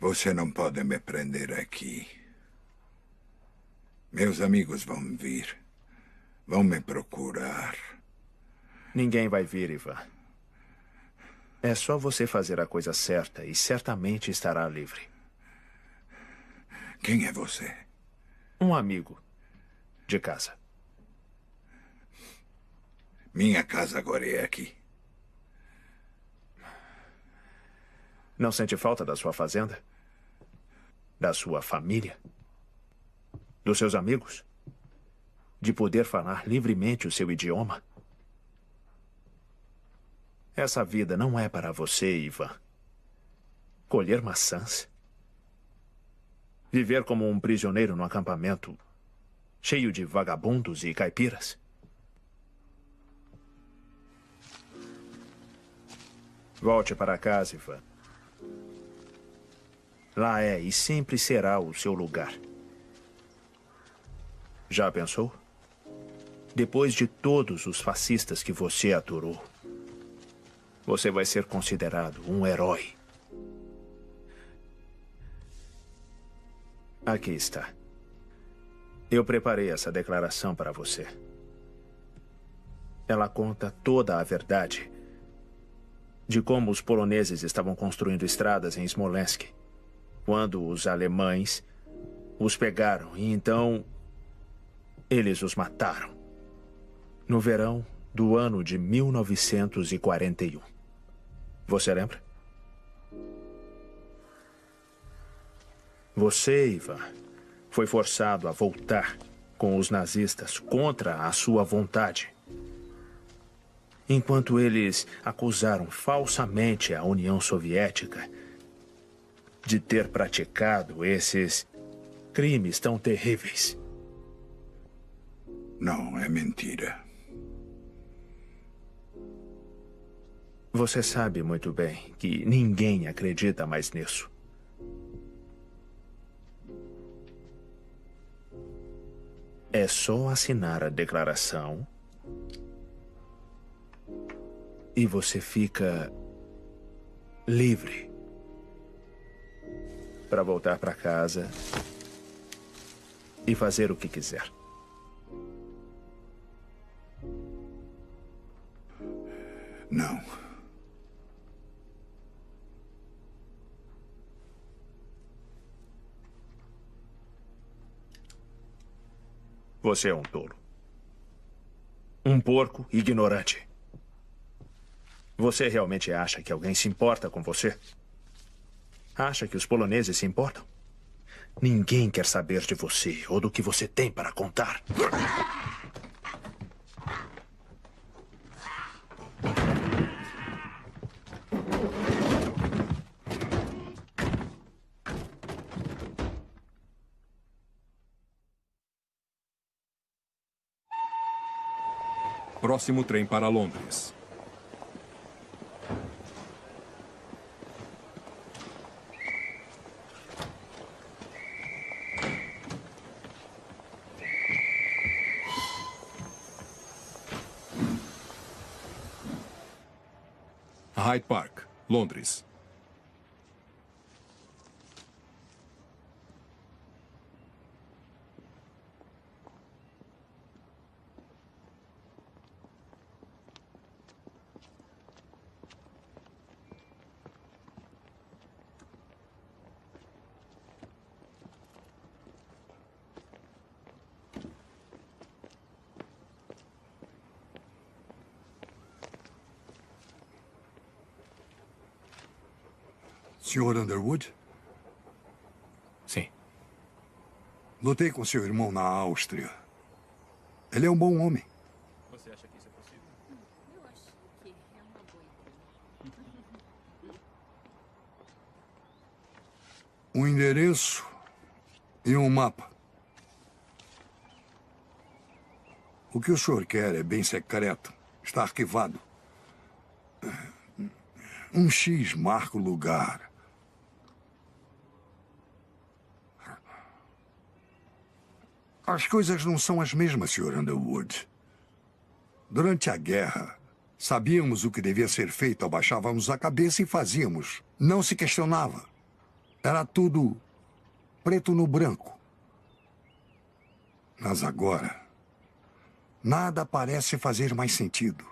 Você não pode me prender aqui. Meus amigos vão vir. Vão me procurar. Ninguém vai vir, Ivan. É só você fazer a coisa certa e certamente estará livre. Quem é você? Um amigo. De casa. Minha casa agora é aqui. Não sente falta da sua fazenda? Da sua família? Dos seus amigos? De poder falar livremente o seu idioma? Essa vida não é para você, Ivan. Colher maçãs? Viver como um prisioneiro no acampamento cheio de vagabundos e caipiras? Volte para casa, Ivan. Lá é e sempre será o seu lugar. Já pensou? Depois de todos os fascistas que você aturou, você vai ser considerado um herói. Aqui está. Eu preparei essa declaração para você. Ela conta toda a verdade de como os poloneses estavam construindo estradas em Smolensk, quando os alemães os pegaram e então eles os mataram. No verão do ano de 1941. Você lembra? Você, Ivan, foi forçado a voltar com os nazistas contra a sua vontade. Enquanto eles acusaram falsamente a União Soviética de ter praticado esses crimes tão terríveis. Não, é mentira. Você sabe muito bem que ninguém acredita mais nisso. É só assinar a declaração e você fica livre para voltar para casa e fazer o que quiser. Não. Você é um tolo. Um porco ignorante. Você realmente acha que alguém se importa com você? Acha que os poloneses se importam? Ninguém quer saber de você ou do que você tem para contar. Próximo trem para Londres. Hyde Park, Londres. Sr. Underwood? Sim. Lutei com seu irmão na Áustria. Ele é um bom homem. Você acha que isso é possível? Eu acho que é uma boa ideia. Um endereço e um mapa. O que o senhor quer é bem secreto. Está arquivado. Um X marca o lugar. As coisas não são as mesmas, Sr. Underwood. Durante a guerra, sabíamos o que devia ser feito, abaixávamos a cabeça e fazíamos. Não se questionava. Era tudo preto no branco. Mas agora, nada parece fazer mais sentido.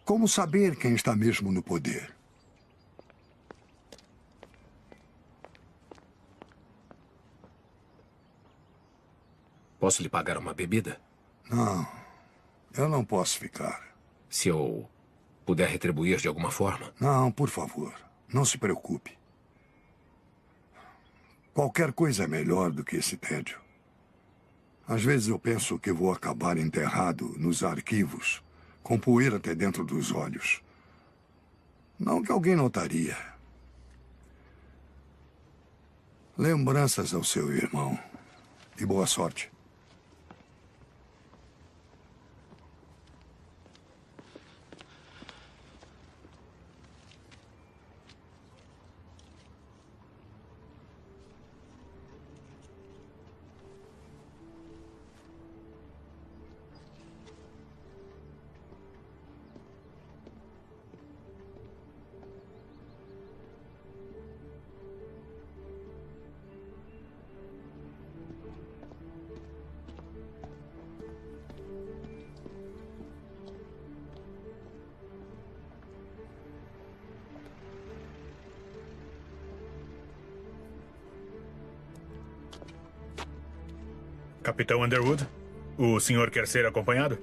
Como saber quem está mesmo no poder? Posso lhe pagar uma bebida? Não, eu não posso ficar. Se eu puder retribuir de alguma forma? Não, por favor, não se preocupe. Qualquer coisa é melhor do que esse tédio. Às vezes eu penso que vou acabar enterrado nos arquivos, com poeira até dentro dos olhos. Não que alguém notaria. Lembranças ao seu irmão. E boa sorte. Capitão Underwood, o senhor quer ser acompanhado?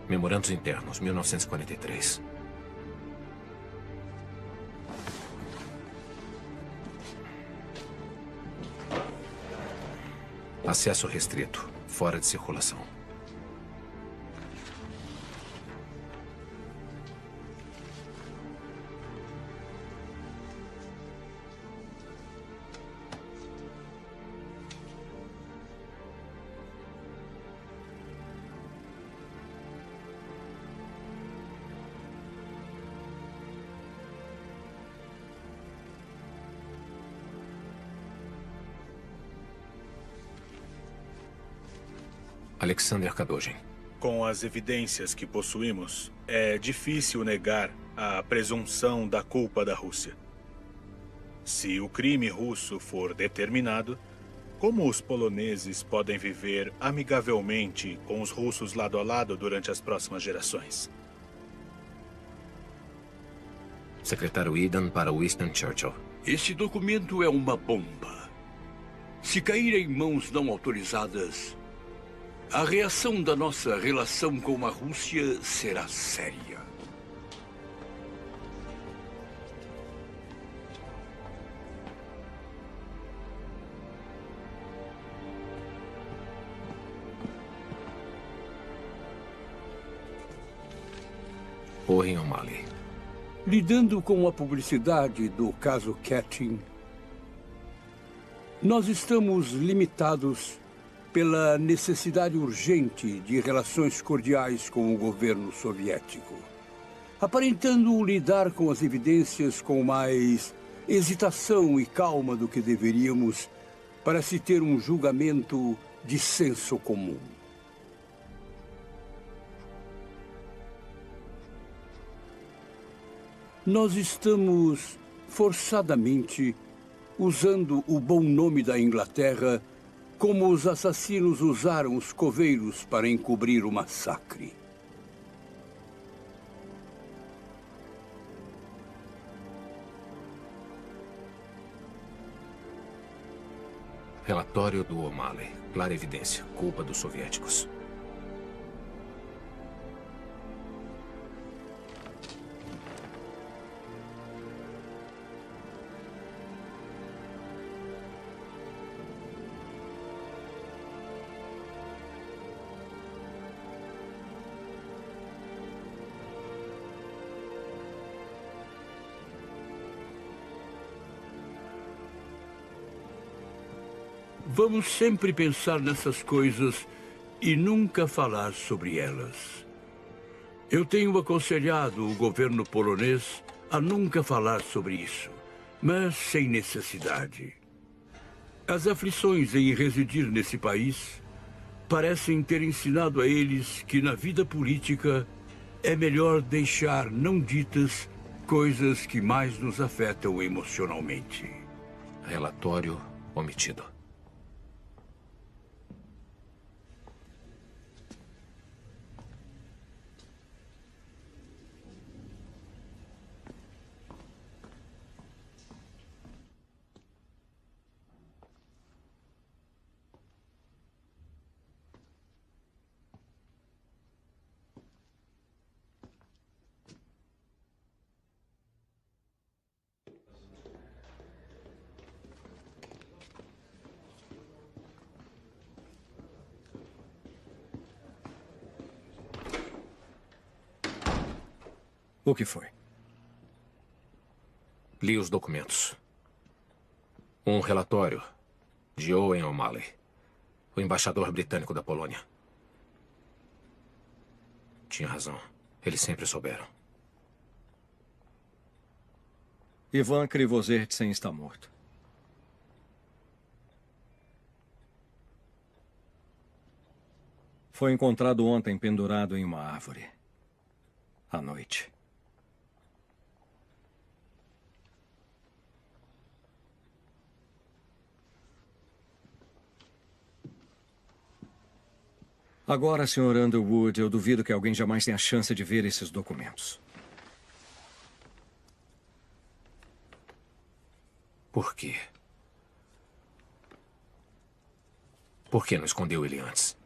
Memorandos internos, 1943. Acesso restrito, fora de circulação. Alexander Kadojin. Com as evidências que possuímos, é difícil negar a presunção da culpa da Rússia. Se o crime russo for determinado, como os poloneses podem viver amigavelmente com os russos lado a lado durante as próximas gerações? Secretário Eden para Winston Churchill. Esse documento é uma bomba. Se cair em mãos não autorizadas, a reação da nossa relação com a Rússia será séria. Orrin O'Malley. Lidando com a publicidade do caso Katyn, nós estamos limitados pela necessidade urgente de relações cordiais com o governo soviético, aparentando lidar com as evidências com mais hesitação e calma do que deveríamos para se ter um julgamento de senso comum. Nós estamos forçadamente usando o bom nome da Inglaterra como os assassinos usaram os coveiros para encobrir o massacre. Relatório do O'Malley. Clara evidência. Culpa dos soviéticos. Vamos sempre pensar nessas coisas e nunca falar sobre elas. Eu tenho aconselhado o governo polonês a nunca falar sobre isso, mas sem necessidade. As aflições em residir nesse país parecem ter ensinado a eles que na vida política é melhor deixar não ditas coisas que mais nos afetam emocionalmente. Relatório omitido. O que foi? Li os documentos. Um relatório de Owen O'Malley, o embaixador britânico da Polônia. Tinha razão. Eles sempre souberam. Ivan Krivozertsen está morto. Foi encontrado ontem pendurado em uma árvore. À noite. Agora, Sr. Underwood, eu duvido que alguém jamais tenha a chance de ver esses documentos. Por quê? Por que não escondeu ele antes?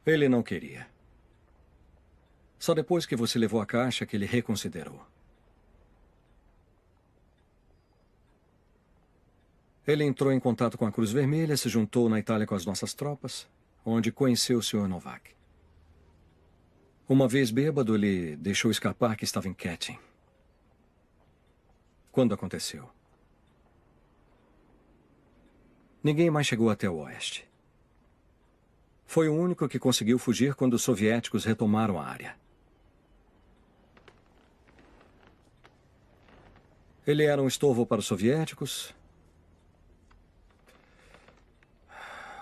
Ele não queria. Só depois que você levou a caixa que ele reconsiderou. Ele entrou em contato com a Cruz Vermelha, se juntou na Itália com as nossas tropas, onde conheceu o Sr. Novak. Uma vez bêbado, ele deixou escapar que estava em Katyn. Quando aconteceu? Ninguém mais chegou até o oeste. Foi o único que conseguiu fugir quando os soviéticos retomaram a área. Ele era um estorvo para os soviéticos,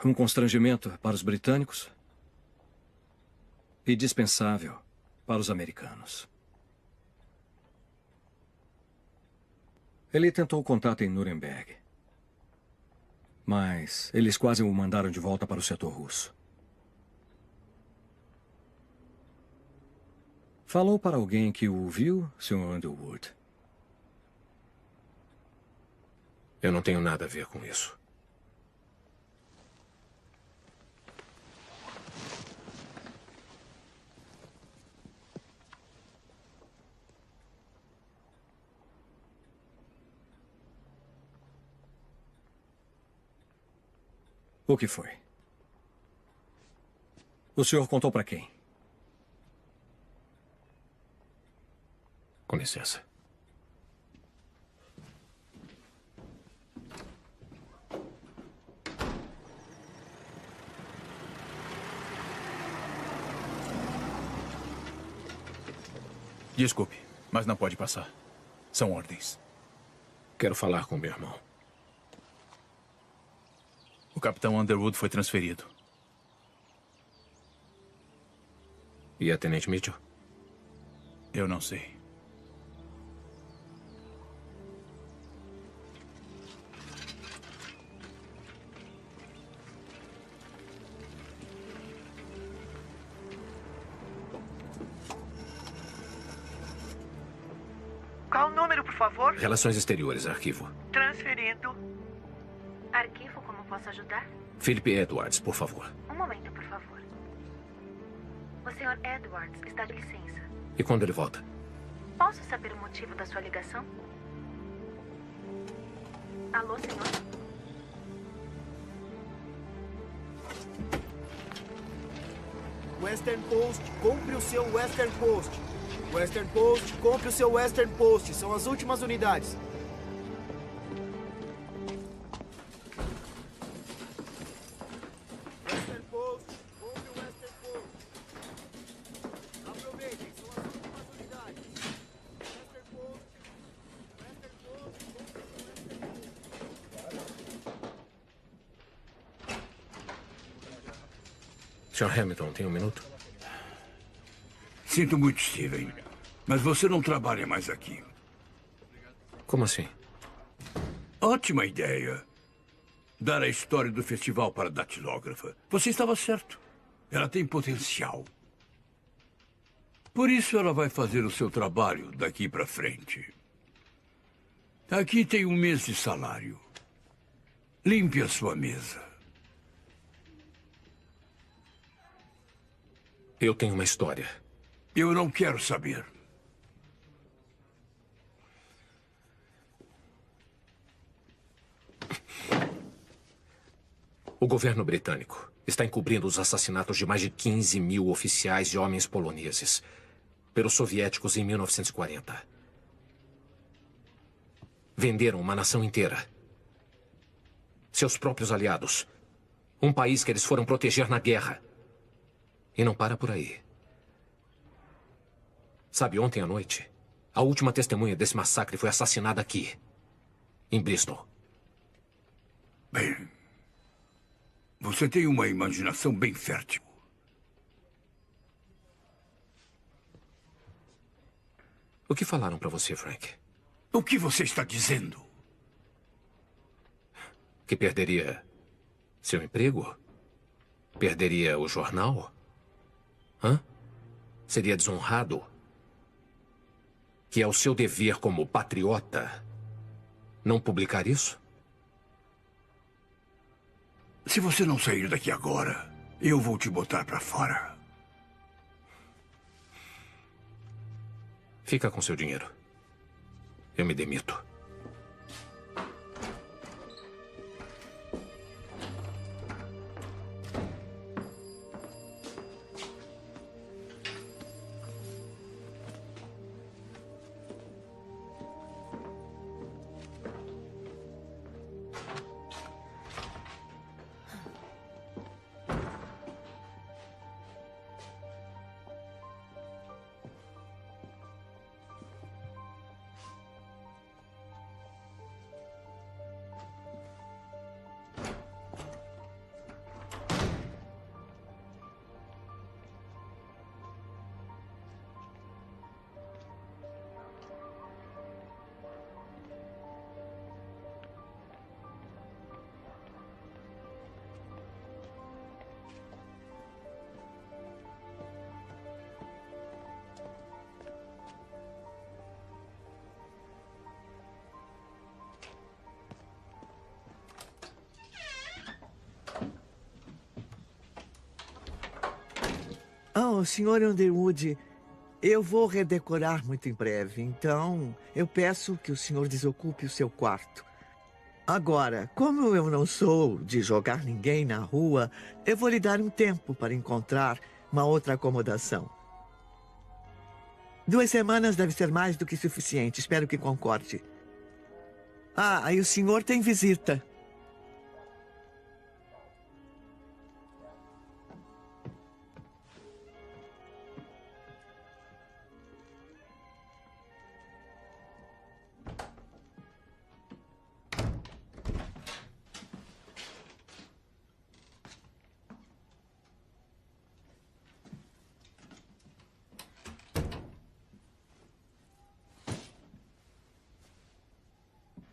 um constrangimento para os britânicos e dispensável para os americanos. Ele tentou contato em Nuremberg, mas eles quase o mandaram de volta para o setor russo. Falou para alguém que o viu, Sr. Underwood? Eu não tenho nada a ver com isso. O que foi? O senhor contou para quem? Com licença. Desculpe, mas não pode passar. São ordens. Quero falar com meu irmão. O capitão Underwood foi transferido. E a Tenente Mitchell? Eu não sei. Qual o número, por favor? Relações Exteriores, arquivo. Transferindo. Arquivo, como posso ajudar? Philip Edwards, por favor. Um momento, por favor. O Sr. Edwards está de licença. E quando ele volta? Posso saber o motivo da sua ligação? Alô, senhor? Western Post, compre o seu Western Post. Western Post, compre o seu Western Post. São as últimas unidades. Western Post, compre o Western Post. Aproveitem, são as últimas unidades. Western Post, Western Post, compre o Western Post. Sr. Hamilton, tem um minuto? Sinto muito, Steven, mas você não trabalha mais aqui. Como assim? Ótima ideia. Dar a história do festival para a datilógrafa. Você estava certo. Ela tem potencial. Por isso ela vai fazer o seu trabalho daqui para frente. Aqui tem 1 mês de salário. Limpe a sua mesa. Eu tenho uma história. Eu não quero saber. O governo britânico está encobrindo os assassinatos de mais de 15 mil oficiais e homens poloneses pelos soviéticos em 1940. Venderam uma nação inteira. Seus próprios aliados. Um país que eles foram proteger na guerra. E não para por aí. Sabe, ontem à noite, a última testemunha desse massacre foi assassinada aqui, em Bristol. Bem, você tem uma imaginação bem fértil. O que falaram para você, Frank? O que você está dizendo? Que perderia seu emprego? Perderia o jornal? Hã? Seria desonrado? Que é o seu dever como patriota não publicar isso? Se você não sair daqui agora, eu vou te botar para fora. Fica com seu dinheiro. Eu me demito. Oh, Sr. Underwood, eu vou redecorar muito em breve, então eu peço que o senhor desocupe o seu quarto. Agora, como eu não sou de jogar ninguém na rua, eu vou lhe dar um tempo para encontrar uma outra acomodação. 2 semanas deve ser mais do que suficiente, espero que concorde. Ah, e o senhor tem visita.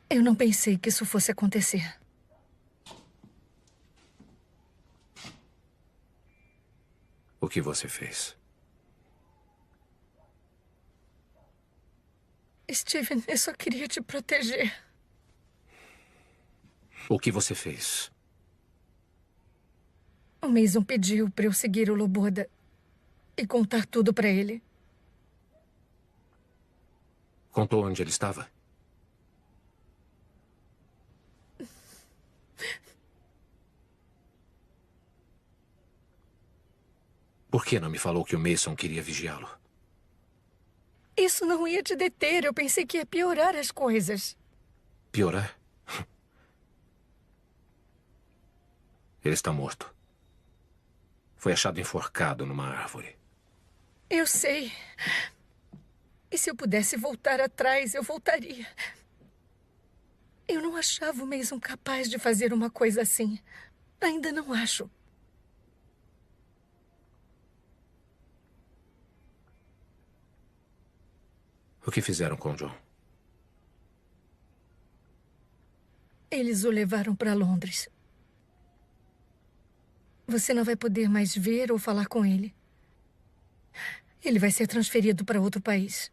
Eu não pensei que isso fosse acontecer. O que você fez? Steven, eu só queria te proteger. O que você fez? O Mason pediu para eu seguir o Loboda e contar tudo para ele. Contou onde ele estava? Por que não me falou que o Mason queria vigiá-lo? Isso não ia te deter. Eu pensei que ia piorar as coisas. Piorar? Ele está morto. Foi achado enforcado numa árvore. Eu sei. E se eu pudesse voltar atrás, eu voltaria. Eu não achava o Mason capaz de fazer uma coisa assim. Ainda não acho. O que fizeram com o John? Eles o levaram para Londres. Você não vai poder mais ver ou falar com ele. Ele vai ser transferido para outro país.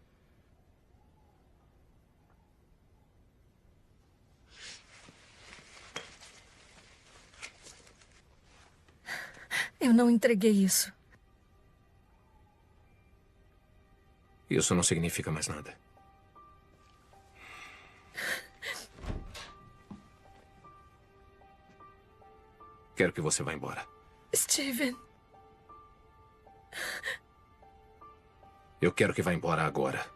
Eu não entreguei isso. Isso não significa mais nada. Quero que você vá embora. Steven. Eu quero que vá embora agora.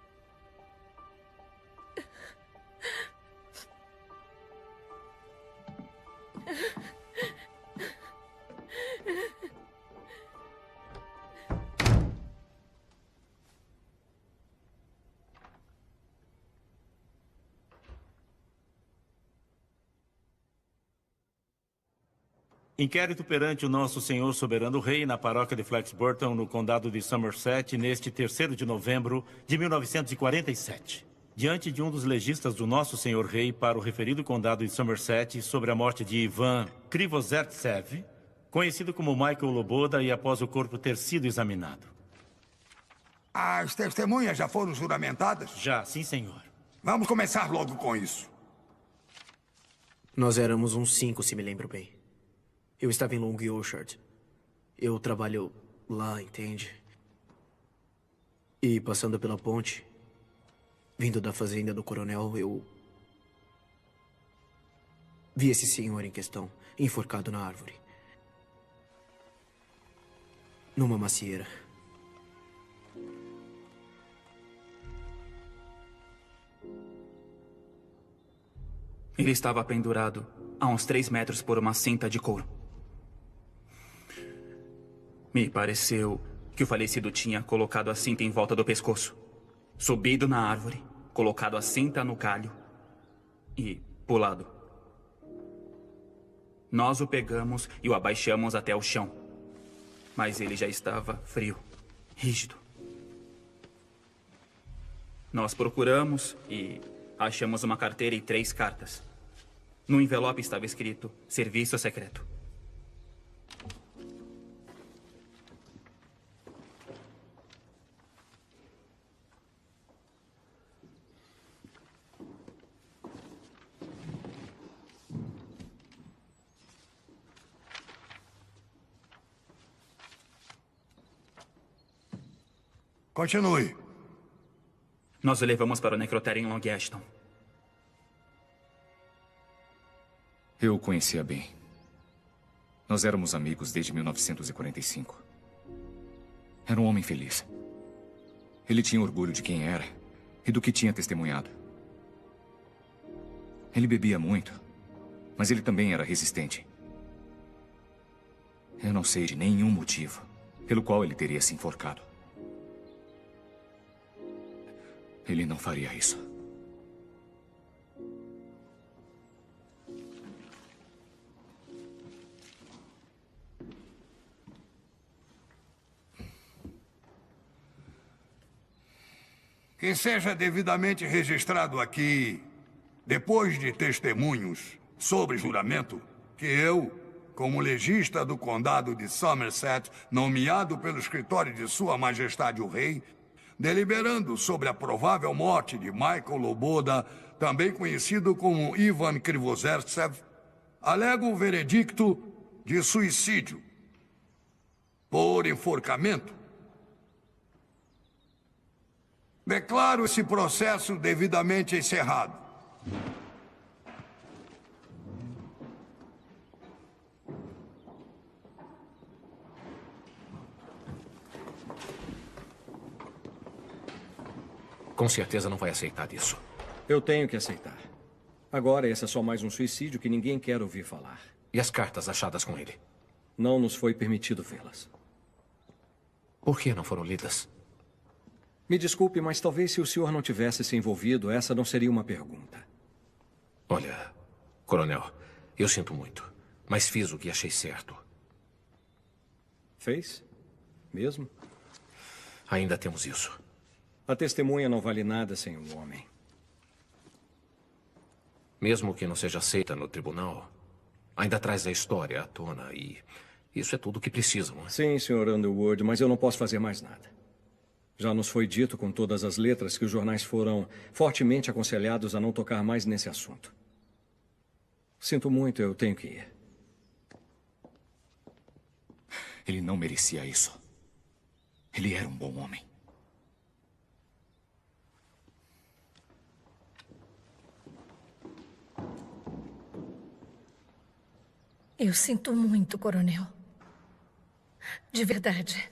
Inquérito perante o nosso senhor soberano rei na paróquia de Flaxburton, no condado de Somerset, neste 3º de novembro de 1947. Diante de um dos legistas do nosso senhor rei para o referido condado de Somerset sobre a morte de Ivan Krivozertsev, conhecido como Michael Loboda, e após o corpo ter sido examinado. As testemunhas já foram juramentadas? Já, sim, senhor. Vamos começar logo com isso. Nós éramos uns 5, se me lembro bem. Eu estava em Long Orchard. Eu trabalho lá, entende? E passando pela ponte, vindo da fazenda do coronel, eu vi esse senhor em questão, enforcado na árvore. Numa macieira. Ele estava pendurado a uns 3 metros por uma cinta de couro. Me pareceu que o falecido tinha colocado a cinta em volta do pescoço, subido na árvore, colocado a cinta no galho e pulado. Nós o pegamos e o abaixamos até o chão, mas ele já estava frio, rígido. Nós procuramos e achamos uma carteira e 3 cartas. No envelope estava escrito Serviço Secreto. Continue. Nós o levamos para o necrotério em Long Ashton. Eu o conhecia bem. Nós éramos amigos desde 1945. Era um homem feliz. Ele tinha orgulho de quem era e do que tinha testemunhado. Ele bebia muito, mas ele também era resistente. Eu não sei de nenhum motivo pelo qual ele teria se enforcado. Ele não faria isso. Que seja devidamente registrado aqui, depois de testemunhos sobre juramento, que eu, como legista do condado de Somerset, nomeado pelo escritório de Sua Majestade o Rei, deliberando sobre a provável morte de Michael Loboda, também conhecido como Ivan Krivozertsev, alego o veredicto de suicídio por enforcamento. Declaro esse processo devidamente encerrado. Com certeza não vai aceitar isso. Eu tenho que aceitar. Agora, esse é só mais um suicídio que ninguém quer ouvir falar. E as cartas achadas com ele? Não nos foi permitido vê-las. Por que não foram lidas? Me desculpe, mas talvez se o senhor não tivesse se envolvido, essa não seria uma pergunta. Olha, coronel, eu sinto muito, mas fiz o que achei certo. Fez? Mesmo? Ainda temos isso. A testemunha não vale nada sem um homem. Mesmo que não seja aceita no tribunal, ainda traz a história à tona e isso é tudo o que precisam. Sim, Sr. Underwood, mas eu não posso fazer mais nada. Já nos foi dito com todas as letras que os jornais foram fortemente aconselhados a não tocar mais nesse assunto. Sinto muito, eu tenho que ir. Ele não merecia isso. Ele era um bom homem. Eu sinto muito, coronel. De verdade.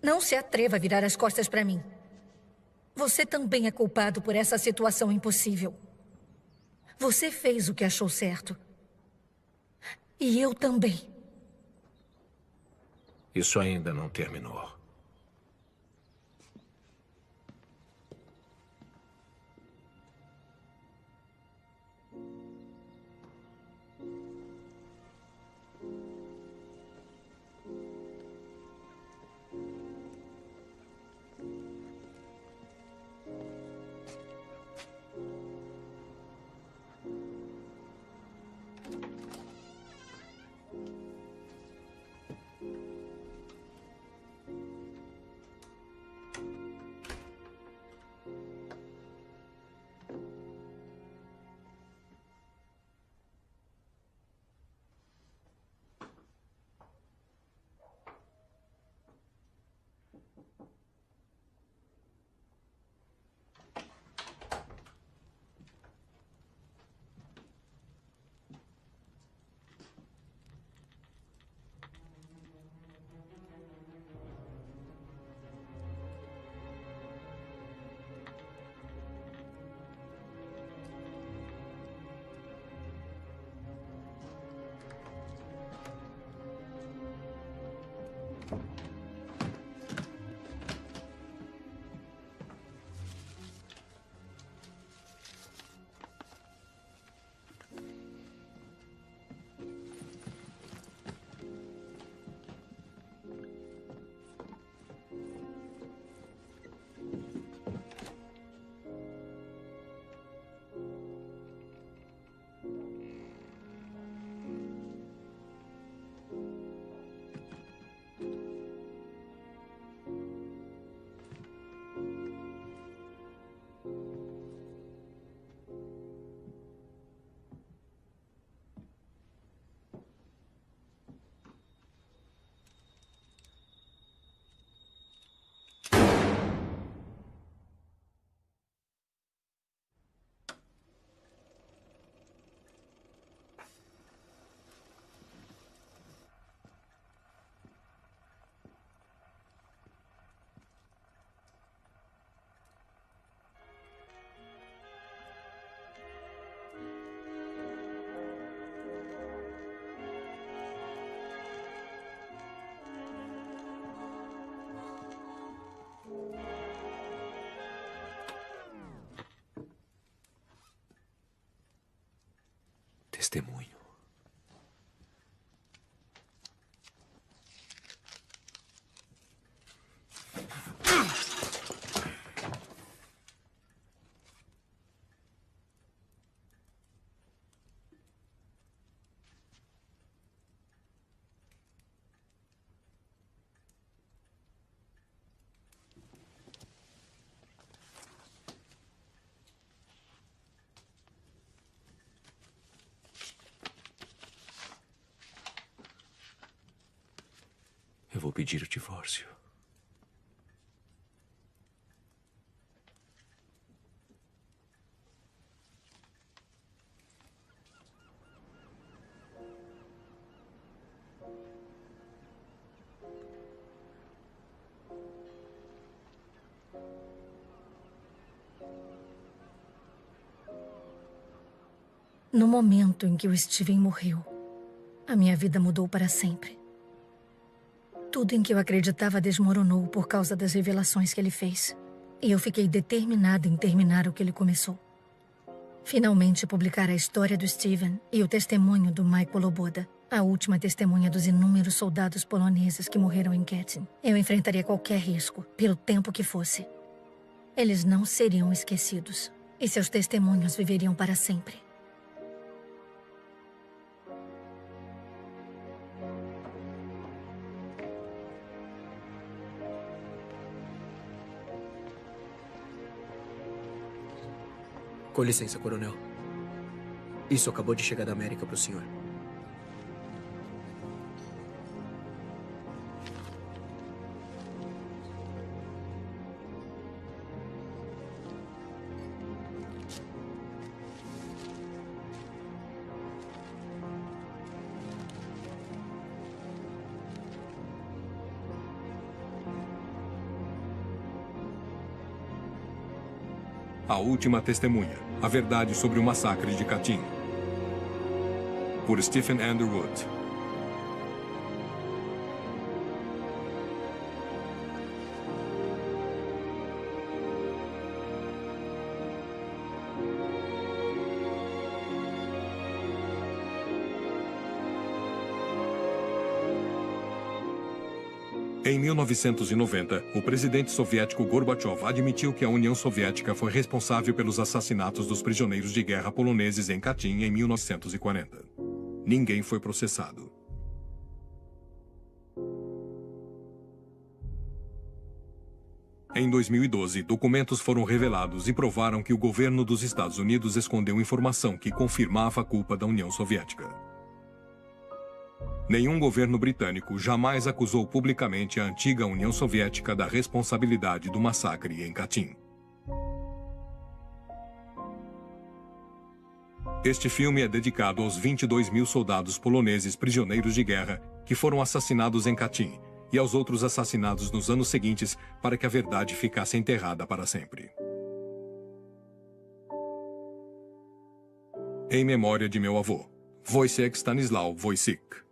Não se atreva a virar as costas para mim. Você também é culpado por essa situação impossível. Você fez o que achou certo. E eu também. Isso ainda não terminou. Testemunho. Eu vou pedir o divórcio. No momento em que o Steven morreu, a minha vida mudou para sempre. Tudo em que eu acreditava desmoronou por causa das revelações que ele fez. E eu fiquei determinada em terminar o que ele começou. Finalmente publicar a história do Steven e o testemunho do Michael Loboda, a última testemunha dos inúmeros soldados poloneses que morreram em Katyn. Eu enfrentaria qualquer risco, pelo tempo que fosse. Eles não seriam esquecidos, e seus testemunhos viveriam para sempre. Com licença, coronel. Isso acabou de chegar da América para o senhor. A Última Testemunha, a verdade sobre o massacre de Katyn, por Stephen Underwood. Em 1990, o presidente soviético Gorbachev admitiu que a União Soviética foi responsável pelos assassinatos dos prisioneiros de guerra poloneses em Katyn em 1940. Ninguém foi processado. Em 2012, documentos foram revelados e provaram que o governo dos Estados Unidos escondeu informação que confirmava a culpa da União Soviética. Nenhum governo britânico jamais acusou publicamente a antiga União Soviética da responsabilidade do massacre em Katyn. Este filme é dedicado aos 22 mil soldados poloneses prisioneiros de guerra que foram assassinados em Katyn e aos outros assassinados nos anos seguintes para que a verdade ficasse enterrada para sempre. Em memória de meu avô, Wojciech Stanisław Wojcik.